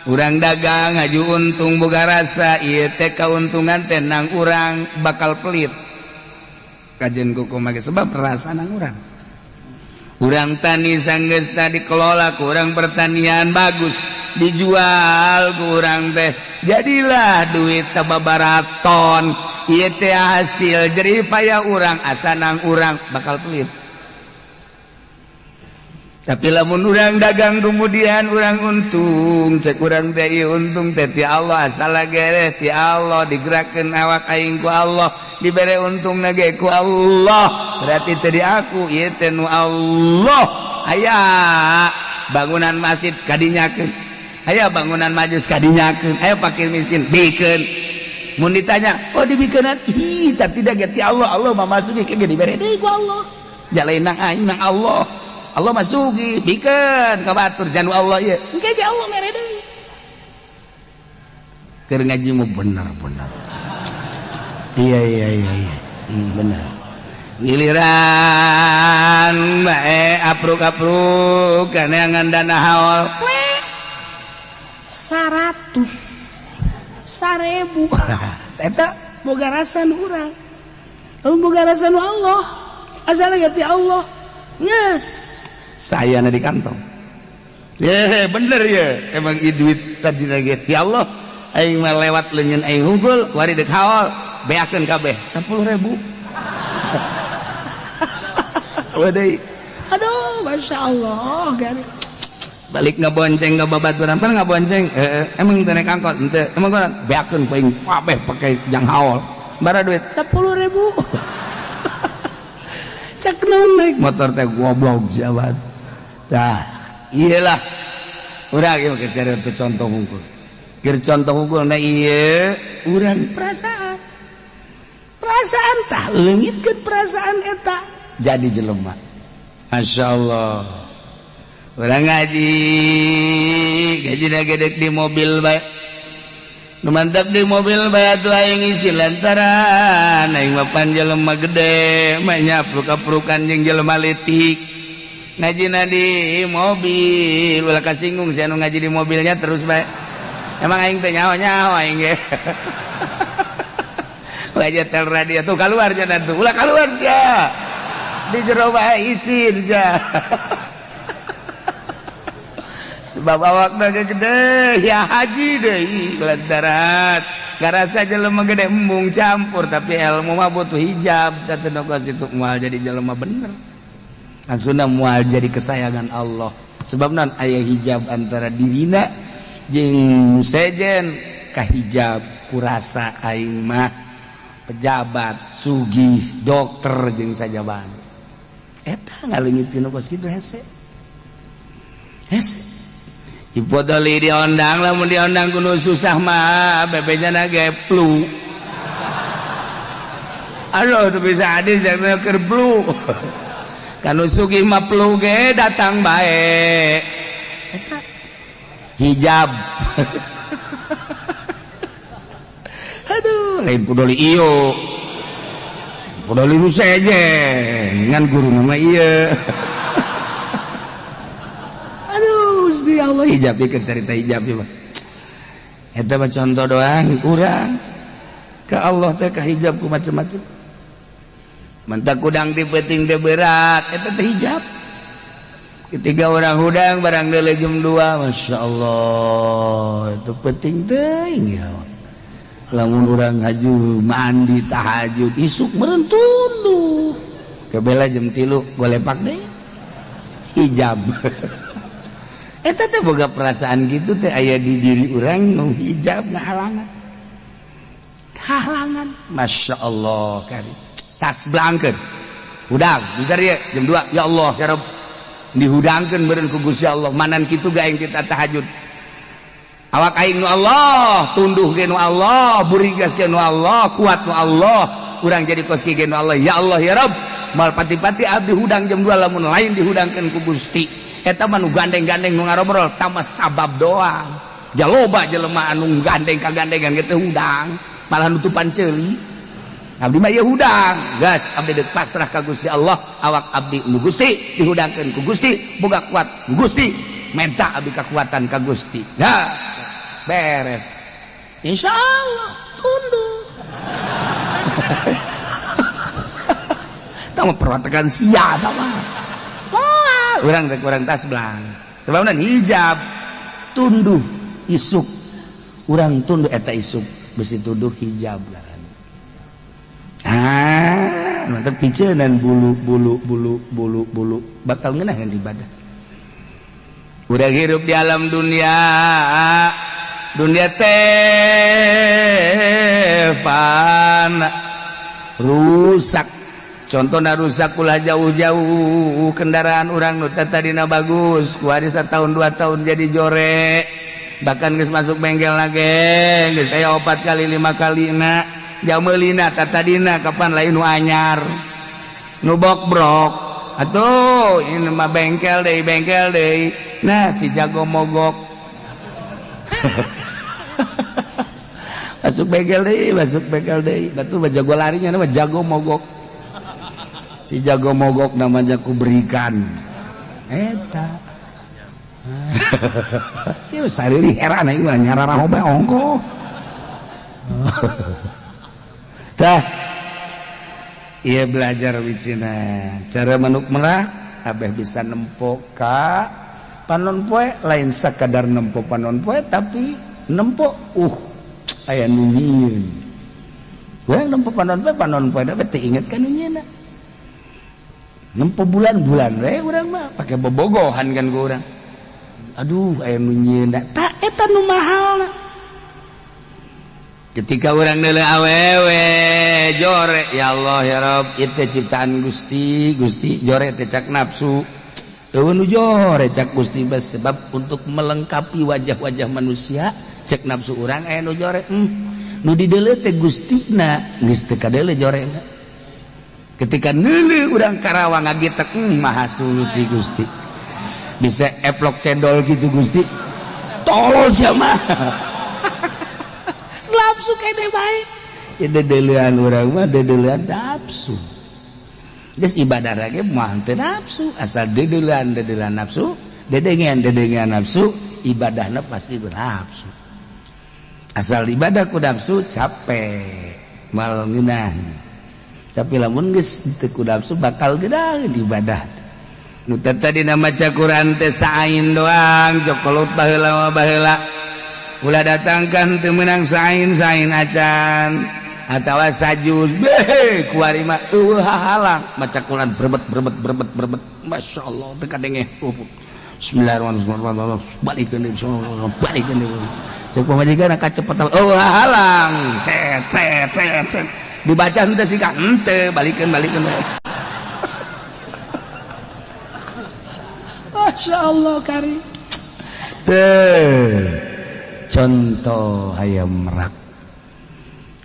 urang dagang aju untung boga rasa ieu teh kauntungan teh nang urang bakal pelit kajen kumaha sebab rasa nang urang tani sanggeus dikelola ku urang pertanian bagus dijual kurang teh jadilah duit sababaraton ieu teh hasil jerih payah urang asanang urang bakal pelit. Tapi lamun urang dagang kemudian urang untung cek urang teh ieu untung teh ti Allah asal gere ti Allah digerakkeun awak aing ku Allah dibere untung ge ku Allah berarti teh di aku ieu teh nu Allah aya bangunan masjid kadinyakeun aya bangunan majlis kadinyakeun aya fakir miskin bikeun mun ditanya oh dibikeunan ih tapi tidak ti Allah Allah mah masuki ke dibere deui ku Allah jalain nang aing nang Allah Allah masuki bikeun ka batur janu Allah ieu engke ge Allah mere deui keur ngaji mah bener iya bener giliran bae apruk-apruk kana ngandana haol 100.000 eta boga rasa nu urang boga rasa nu Allah asal ti Allah yes saya di kantong bener ya emang duit tadi lagi ti Allah aing mah lewat leungeun aing hungkul wari deuk haol beakeun kabeh 10.000 wadai aduh masya Allah gari balik ngabonceng ka babaturan pan ngabonceng emang teu naik angkot henteu emang kunaon beakeun ku aing kabeh pake jang haol bara duit 10.000 cek naik motor teh goblok jawab tah iyalah urang ieu keur cari contoh hungkul keur contoh hungkulna ieu urang perasaan tah leungitkeun perasaan eta jadi jelema masya Allah urang ngaji gedek di mobil bae nu mantap di mobil bae atuh aing ngisi lantaran aing mah pan jelema gede mah nyapruk-aprukan jeung jelema leutik ngajina di mobil ulah kasinggung si anu ngaji di mobilnya terus bae emang aing teh nyaho-nyaho aing ge wajah tel radio tuh keluar jangan tuh ulah keluar ja di jero bae isin ja sebab awakna gede ya haji deui lantaran garasa jelema gede embung campur tapi ilmu mah butuh hijab teu nu situ moal jadi jelema bener langsungna moal jadi kesayangan Allah sebab naon aya hijab antara dirina jeung sejen ka hijab kurasa aing mah pejabat sugih dokter jeung sajaban eta ngaleungitkeun kos kitu hese hipodoli diondang lamun diondang kudu susah mah bebenya na ge flu aduh teu bisa hadis jangan keur flu kanu sugih mah flu ge datang bae eta hijab aduh lain podoli iyo podoli nu sejen ngan guru nama ieu aduh Gusti Allah hijab ieu cerita hijab ieu mah eta mah contoh doang urang ka Allah teh ka hijab ku macam-macam mentak udang dipeuting teh berat eta teh hijab ketika orang hudang barang deuleu jam 2 Masya Allah itu penting teuing ya lamun urang ngaju mandi tahajud isuk meureun tunduh kebela jam 3 golepak deui hijab eta teh boga perasaan gitu teh aya di diri urang nu hijab ngahalangan Masya Allah kari tas belangkeun hudang dicari jam 2 ya Allah ya Rabb dihudangkeun beureun ku Gusti Allah manan kitu ge aing kita tahajud awak aing nu Allah tunduh ge nu Allah burigas ge nu Allah kuat nu Allah urang jadi kosi ge nu Allah ya Allah ya Rabb mal pati-pati abdi hudang jam 2 lamun lain dihudangkeun ku Gusti eta mah nu gandeng-gandeng nu ngarobrol tama sabab doang jaloba jelema anu gandeng kagandengan ge teh hudang malah nutupan ceuli abdi mah ieu hudang gas abdi deuk pasrah ka Gusti Allah awak abdi nu Gusti dihudangkeun ku Gusti boga kuat ku Gusti minta abdi kekuatan ka Gusti ya beres insyaallah tunduk tah mah perwatakan sia tah mah urang rek urang tas belang sebabna hijab tunduh isuk urang tunduh eta isuk besi tunduh hijab ngaranna mantep piceun bulu bakal ngeunaheun ibadah udah hidup di alam dunia teh fana rusak contohna rusak ulah jauh-jauh kendaraan urang nu tadina bagus ku hari 1 tahun 2 tahun jadi jorek bahkan geus masuk bengkel lagi geus aya 4 kali 5 kali na jameulina tadina kapan lain nu anyar nu bok-brok atuh ini mah bengkel deui nah si jago mogok masuk bengkel deui batu jago larinya nama jago mogok si jago mogok namanya ku berikan eta si sariri heran aing mah nyarara hobe ongko tah ieu belajar wicina cara manuk merah abeh bisa nempo ka panon poe lain sakadar nempo panon poe tapi nempo aya nu nyieun urang nempo panon poe da teh inget ka nu nyieunna nempo bulan-bulan we urang mah pake bobogohan kan ku urang aduh aya nu nyieunna tah eta nu mahalna ketika urang deuleu awewe jore ya Allah ya Rabb ieu teh ciptaan Gusti jore teh cak nafsu eueuh nu jore cak Gusti sebab untuk melengkapi wajah-wajah manusia cek nafsu urang aya nu jore nu dideuleu teh Gustina geus teu kadeuleu jorena ketika neuleuh urang Karawang ngagitek maha suci Gusti bisa eplok cendol gitu Gusti tolol sia mah nafsu kene bae ya dedeleuan urang mah dedeleuan nafsu geus ibadah lagi mah teu nafsu asal dedeleuan nafsu dedengean nafsu ibadahna pasti nafsu asal ibadah ku nafsu capek mal ngeunah tapi lamun geus teu ku nafsu bakal gedaheun ibadah nu tadina maca Quran teh saain doang jokolot baheula ulah datangkan teu meunang sain acan atawa sajuz beh kuari mah halang maca Quran berbet masyaallah teu kadenge bismillahirrahmanirrahim balikeun cek pamajikan kacepetan halang cet dibaca henteu sika henteu balikeun masyaallah kari teh contoh hayam merak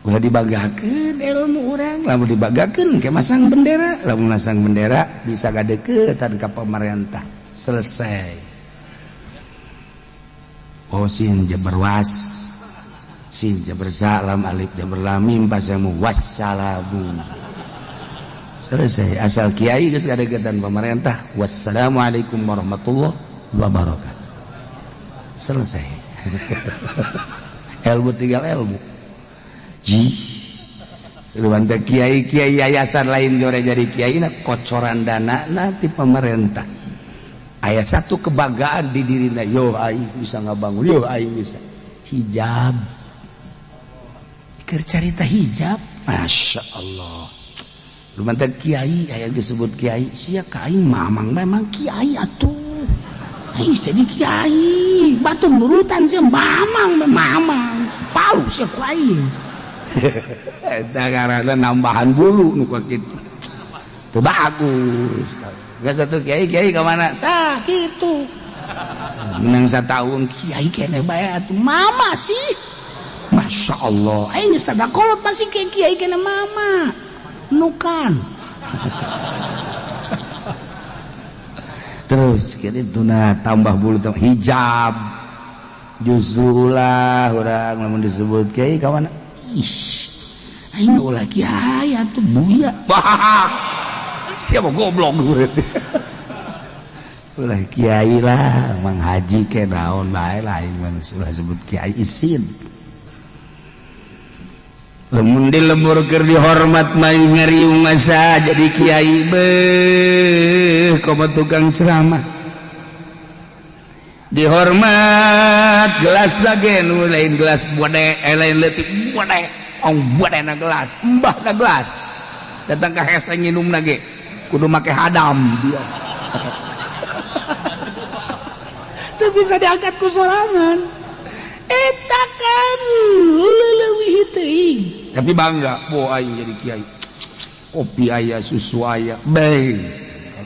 ulah dibagakeun ilmu urang lamun dibagakeun ke masang bendera lamun masang bendera bisa gadeukeun ka pemerintah selesai sin jabar was sin jabar salam alif jabar lam mim pasamu wassalamu selesai asal kiai geus gadeukeun pemerintah wassalamualaikum warahmatullahi wabarakatuh selesai ilmu tinggal ilmu Luanta kiai yayasan lain jore jadi kiai na kocoran dana nanti pemerintah aya satu kebanggaan di dirina yo aing bisa ngabangun yo aing bisa hijab keur carita hijab masya Allah luanta kiai aya disebut kiai sia ka aing mamang memang kiai atuh jadi kiai batu nurutan sih mamang palu sih lain eta karena nambahan bulu nu kos kitu tuh bagus gak satu kiai ke mana tah kitu menang satahun kiai kene bae atuh mama sih masya Allah aing sadakolot masih kiai kene mama nukan terus kira tuna tambah bulu hijab justru ulah orang lamun disebut kiai ka mana aing ulah kiai atuh buya siapa goblok urang ulah kiai lah mang haji ke naon bae lain manusia sebut kiai isin lamun dilembur keur dihormat mah ngariung masa jadi kiai beuh komo tukang ceramah dihormat gelas dage nu lain gelas bode lain leutik bode ong bode na gelas mbah na gelas datang ka hese nginum nage kudu make hadam dia teu bisa diangkat ku sorangan eta kan leuwih teuing tapi bangga po aing jadi kiai kopi aya susu aya bae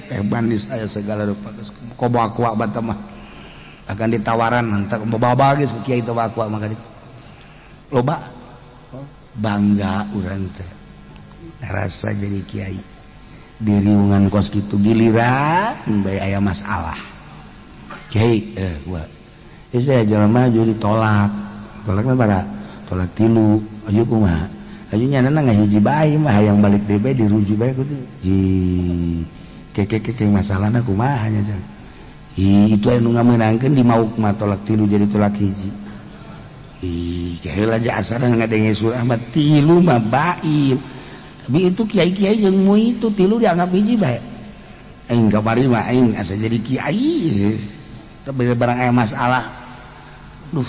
teh manis aya segala rupa koba aqua bata mah akan ditawaran nanti bawa geus kiai teh aqua maka loba bangga urang teh rasa jadi kiai di riungan kos kitu giliran bae aya masalah kiai gua saya jelema jadi tolak bara tolak tilu aju kumaha aju nyanana ngahiji bae mah hayang balik deui bae diruju bae kudu ji keke masalahna kumaha nya jan itu anu ngameunangkeun di mauk mah tolak tilu jadi tolak hiji kaheula aja asarna ngadenge surah mah tilu mah baim tapi itu kiai-kiai jeung mu itu tilu dianggap hiji bae aing kamari mah aing asa jadi kiai tapi barang aya masalah duh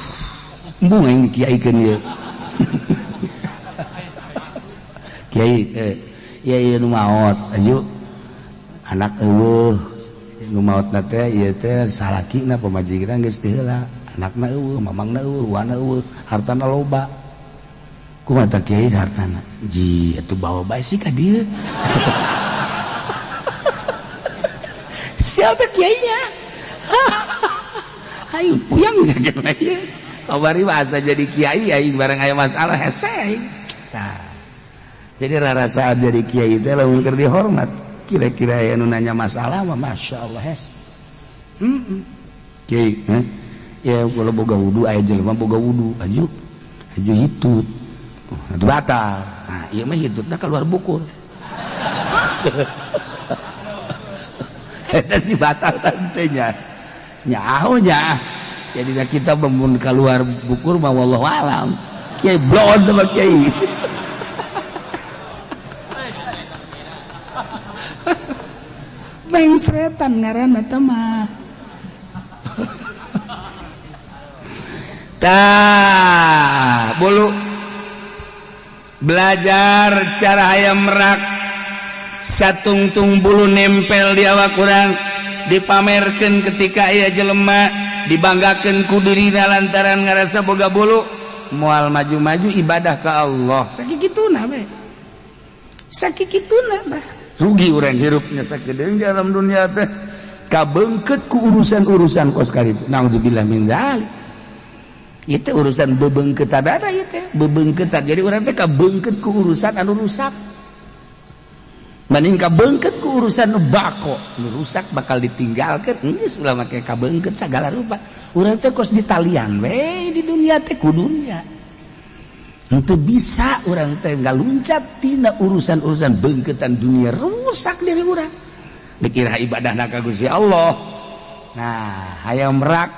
embung aing kiaikeun ieu kiai ieu nu maot aju anak eueuh nu maotna teh ieu teh salakina pamajikan geus teu heula anakna eueuh mamangna eueuh wana eueuh hartana loba kumaha tah kiai hartana ji atuh bawa bae sih ka dieu siapa kiainya aing puyang jagetna ieu kabari mah asa jadi kiai aing bareng aya masalah hese tah jadi rarasaan jadi kiai teh lamun keur dihormat kira-kira anu nanya masalah mah masyaallah hes kiai ya kalau boga wudu aya jelema boga wudu aju hitut atuh batal nah ieu mah hitutna keluar bukur eta si batal teh nya nyaho nya jadina kita mun keluar bukur mah wallahu alam kiai blon sama kiai Meng setan ngaranna teh mah. Tah, bulu belajar cara hayam merak satungtung bulu nempel di awak urang dipamerkeun ketika aya jelema dibanggakeun ku dirina lantaran ngarasa boga bulu moal maju-maju ibadah ka Allah. Sakikituna we. Sakikituna bah. Rugi urang hirupnya sakedeung di alam dunia teh kabeungkeut ku urusan-urusan kos karitu. Nauzubillah min dzalik. Ieu teh urusan bebeungkeut adada ieu teh, bebeungkeut. Jadi urang teh kabeungkeut ku urusan anu rusak. Mending kabeungkeut ku urusan nu bako, nu rusak bakal ditinggalkeun. Geus ulah make kabeungkeut sagala rupa. Urang teh kos di talian we di dunia teh ku dunia. Itu bisa orang teh ngaluncat tina urusan-urusan beungkeutan dunia rusak diri urang. Dikira ibadahna ka Gusti Allah. Nah, hayang merak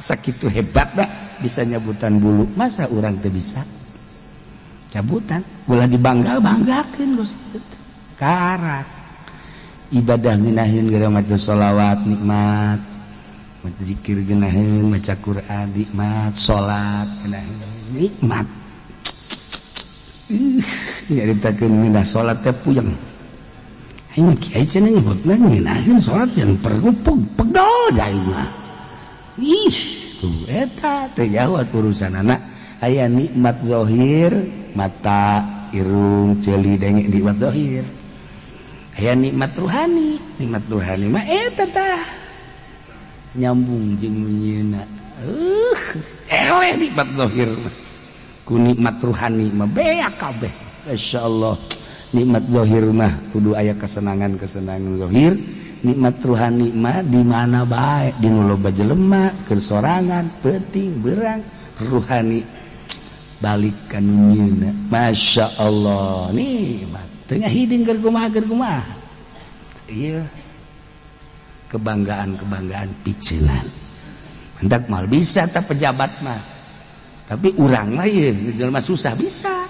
sakitu hebatna bisa nyabutan bulu. Masa urang teh bisa? Cabutan, ulah dibangga-banggakeun Gusti. Karak ibadah minahin gara maca sholawat nikmat, maca zikir geunaheun, maca Quran nikmat, salat geunaheun nikmat. Nyaritakeun ngeunah salat teh puyeng. Aing mah kiai cenah nyebutna ngeunaheun salat yang perlu pegel jai mah. Ih, tuh eta teh jawab urusanana. Aya nikmat zahir, mata, irung, ceuli denge nikmat zahir. Aya nikmat ruhani mah eta tah nyambung jeung nyieuna. Eleh nikmat zahir mah. Ku nikmat ruhani mah beak kabeh. Masyaallah. Nikmat zahir mah kudu aya kesenangan-kesenangan zahir. Nikmat ruhani mah di mana bae, di nu loba jelema keur sorangan, penting berang ruhani balik ka nu nyieuna. Masyaallah. Nikmat tengah hiding keur kumaha. Iya. Kebanggaan piceunan. Hendak mal bisa ta pejabat mah. Tapi urang mah ye jelema susah bisa.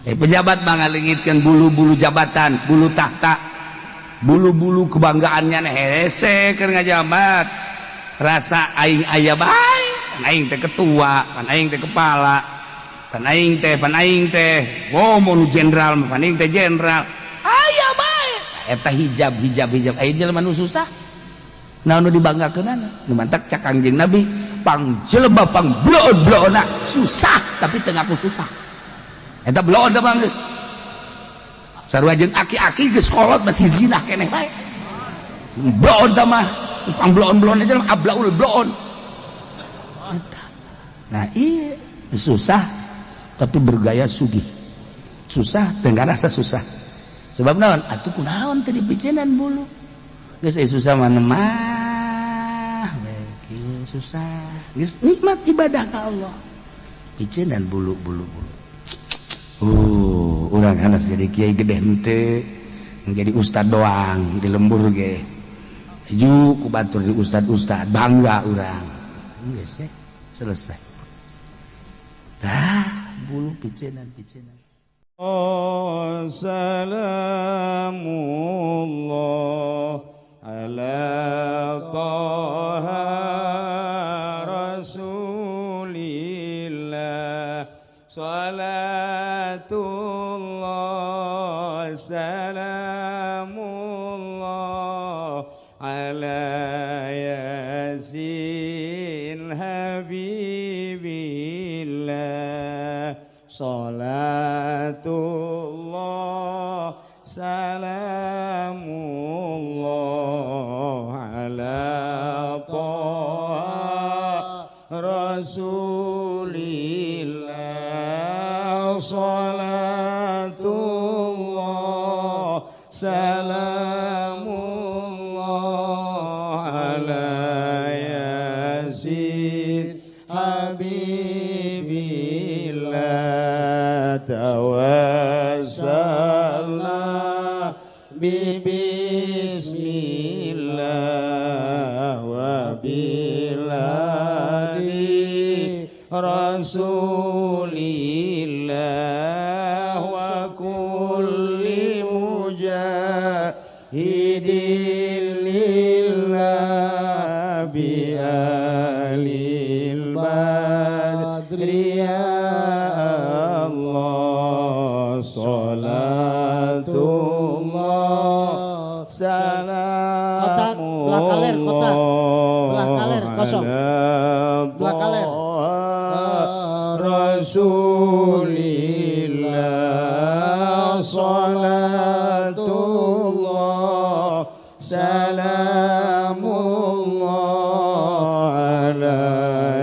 Pejabat mah ngalingitkeun bulu-bulu jabatan, bulu tahta, bulu-bulu kebanggaannya hese keur ngajabat. rasa aing aya bae, pan aing teh ketua, pan aing teh kepala, pan aing teh ngomong jenderal, pan aing teh jenderal aya bae. Eta hijab aya jelema nu susah naon nu dibanggakeunana nu mantak cak Kangjeng Nabi pangjelema pangbloon-bloona susah tapi teu ngaku susah eta bloon teh mah geus sarua jeung aki-aki geus kolot masih zina keneh bae bloon teh mah pangbloon-bloon aja mah ablaul bloon. Nah iya susah tapi bergaya sugih, susah teu ngarasa susah sebab naon atuh kunaon teh dipicinan bulu geus susah mana mah susah geus nikmat ibadah ka Allah picinan bulu urang anas jadi kiai gede teh jadi ustad doang di lembur ge ju ku batur di ustad bangga urang geus selesai dah bulu picinan Salamullah ala taha rasulillah salatullah salamullah ala yasin habibillah salatullah salamullah ala taha rasulillah salatullah salamullah ala yasin habibillah tawassalna bismillah wa biladi rasulillah wa kulli mujahidin lillah bi alil badri ya Allah salatullah salamullah belah kaler kosong belah kaler rasulillah salatullah salamullah ala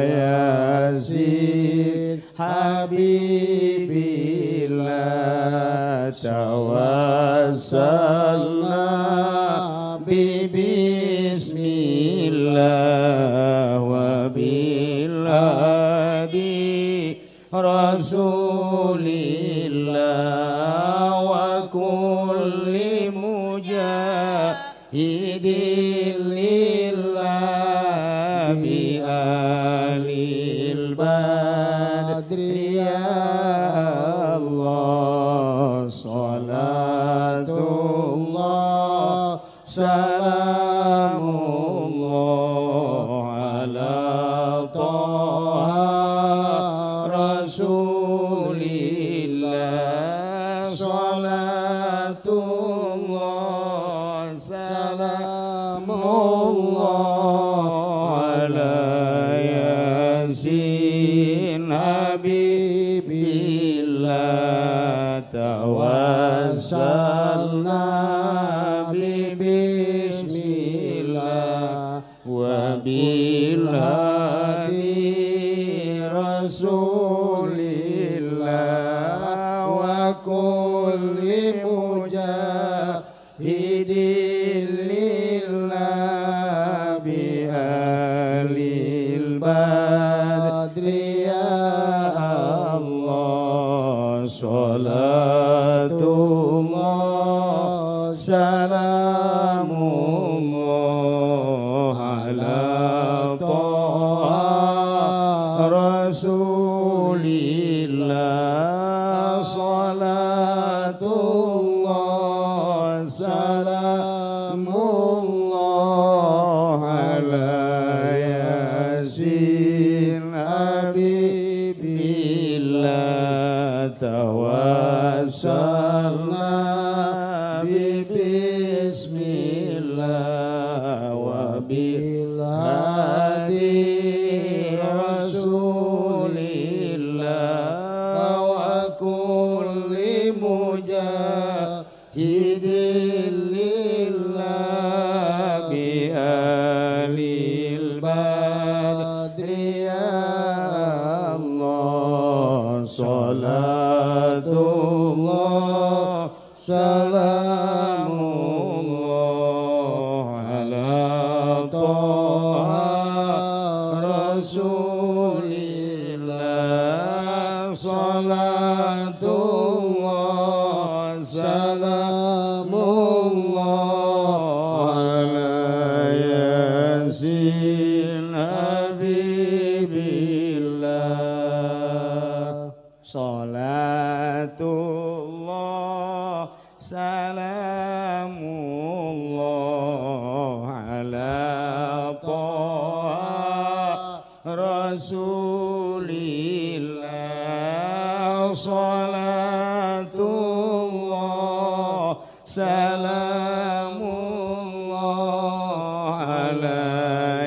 yasin habibillah tawassalna bismillah wa biladi rasulillah wa kulli mujahidin lillah bi alil badri ya Allah salatullah salamullah ala taha rasulillah salatullah salamullah ala yasin habibillah tawassalna bismillah wa bilhadi rasulillah wa kulli mujahidin lillah bi alil badri ya Allah salatullah salamullah ala taha rasulillah salatullah salamullah ala Bismillah tawassalna Bismillah wa bil hadi Rasulillah wa kulli mujahidin lillah bi alil badri ya Allah salatullah salamullah ala Taha Rasulillah salatullah salamullah ala yasin habibillah salatullah salamullah ala Taha Rasulillah salatullah salamullah ala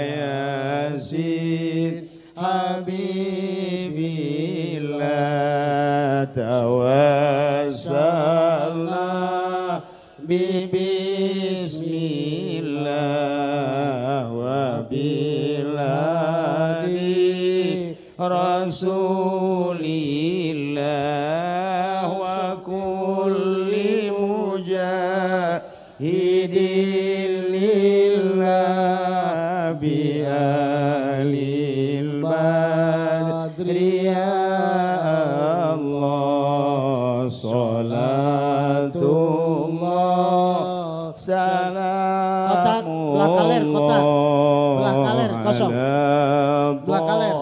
yasin habibillah tawassalna bismillah wa bil hadi Rasulillah wa kulli mujahidin lillah bi alil badri ya Allah salatullah Kotak, belah kaler, kotak. Belah kaler, kosong. Belah kaler.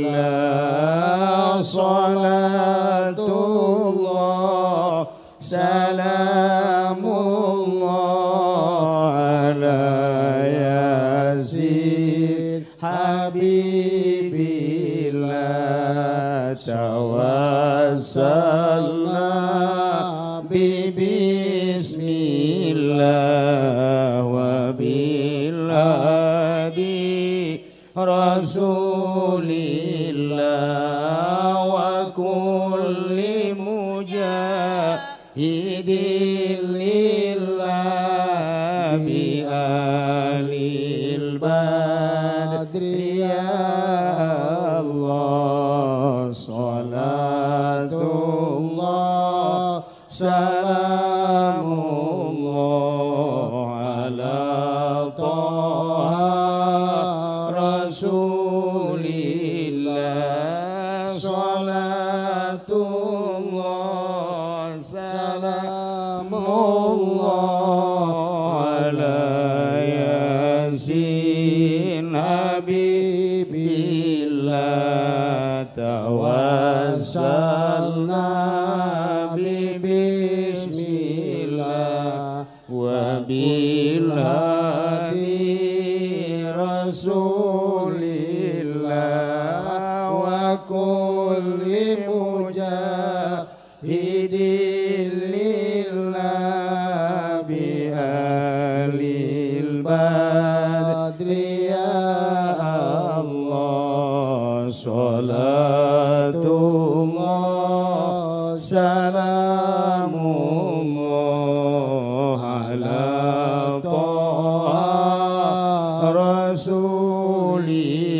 Rasulillah salatullah salamullah ala yasin habibillah tawassalna bismillah wa bil hadi Rasulillah wa kulli mujahidin lillah bi alil badri ya Allah salatullah salamullah ala Taha Rasulillah salatullah salamullah ala yasin habibillah tawassalna bismillah wa bil hadi Rasulillah wa kulli mujahidin lillah bi alil badri ya Allah salatullah salamullah ala Taha Rasulillah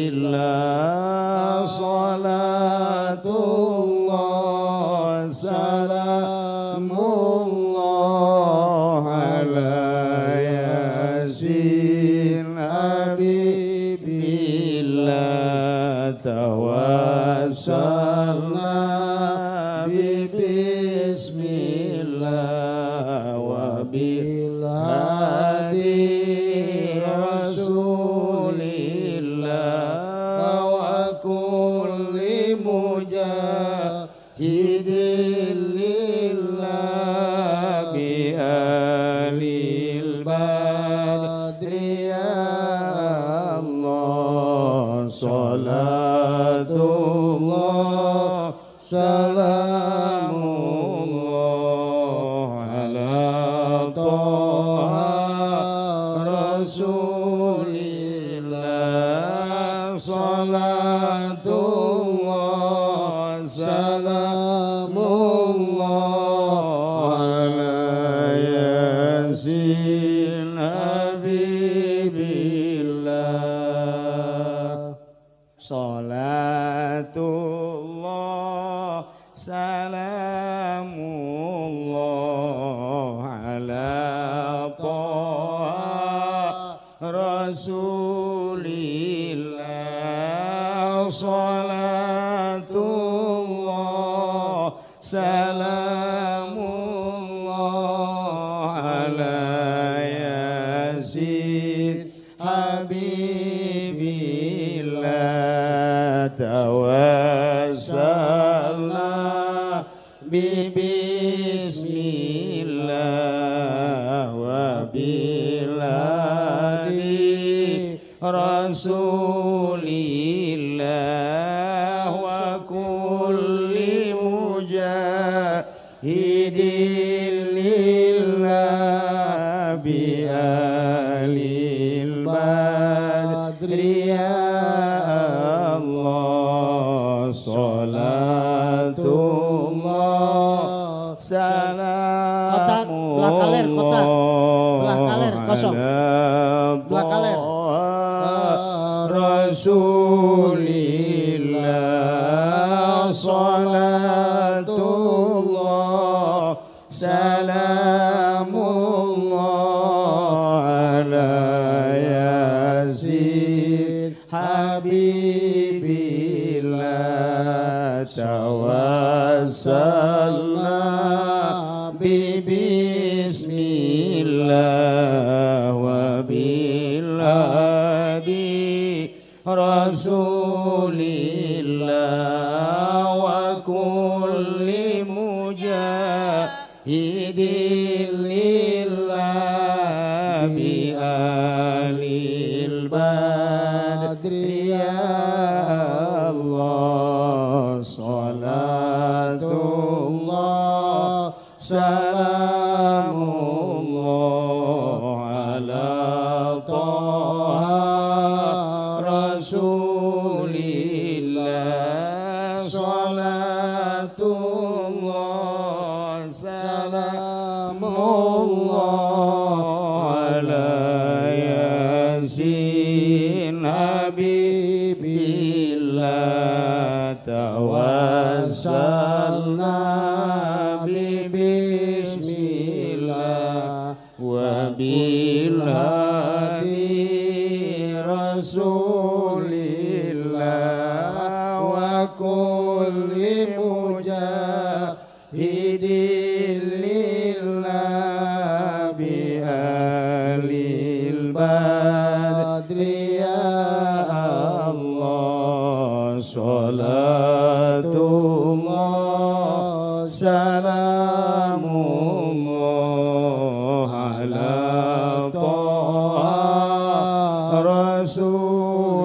salatullah salamullah ala yasin habibillah tawassalna bismillah wa bil hadi Rasulillah wa kulli mujahidin lillah bi alil badri ya Allah salatullah salamullah ala Toha Rasulillah salatullah salamullah ala yasin habibillah salatullah salamullah ala Toha Rasulillah salatullah salamullah ala yasin habibillah tawassalna bismillah wa biladi rasulillah wa kulli mujahidin lillah bi alil badri ya Allah salatullah Kotak, belah kaler, kotak. Belah kaler, kosong. Belah kaler. Rasulillah salatullah salamullah ala yasin habibillah tawassalna bismillah wa biladi rasulillah wa kulli mujahidin lillah bi alil badri ya Allah salatullah salamullah ala Toha Rasulillah salatullah salamullah ala yasin habibillah tawassalna bismillah wa bilhadi rasulillah wa kulli mujahidin lillah bi alil badri ya Allah salatullah salamullah ala Toha Rasulillah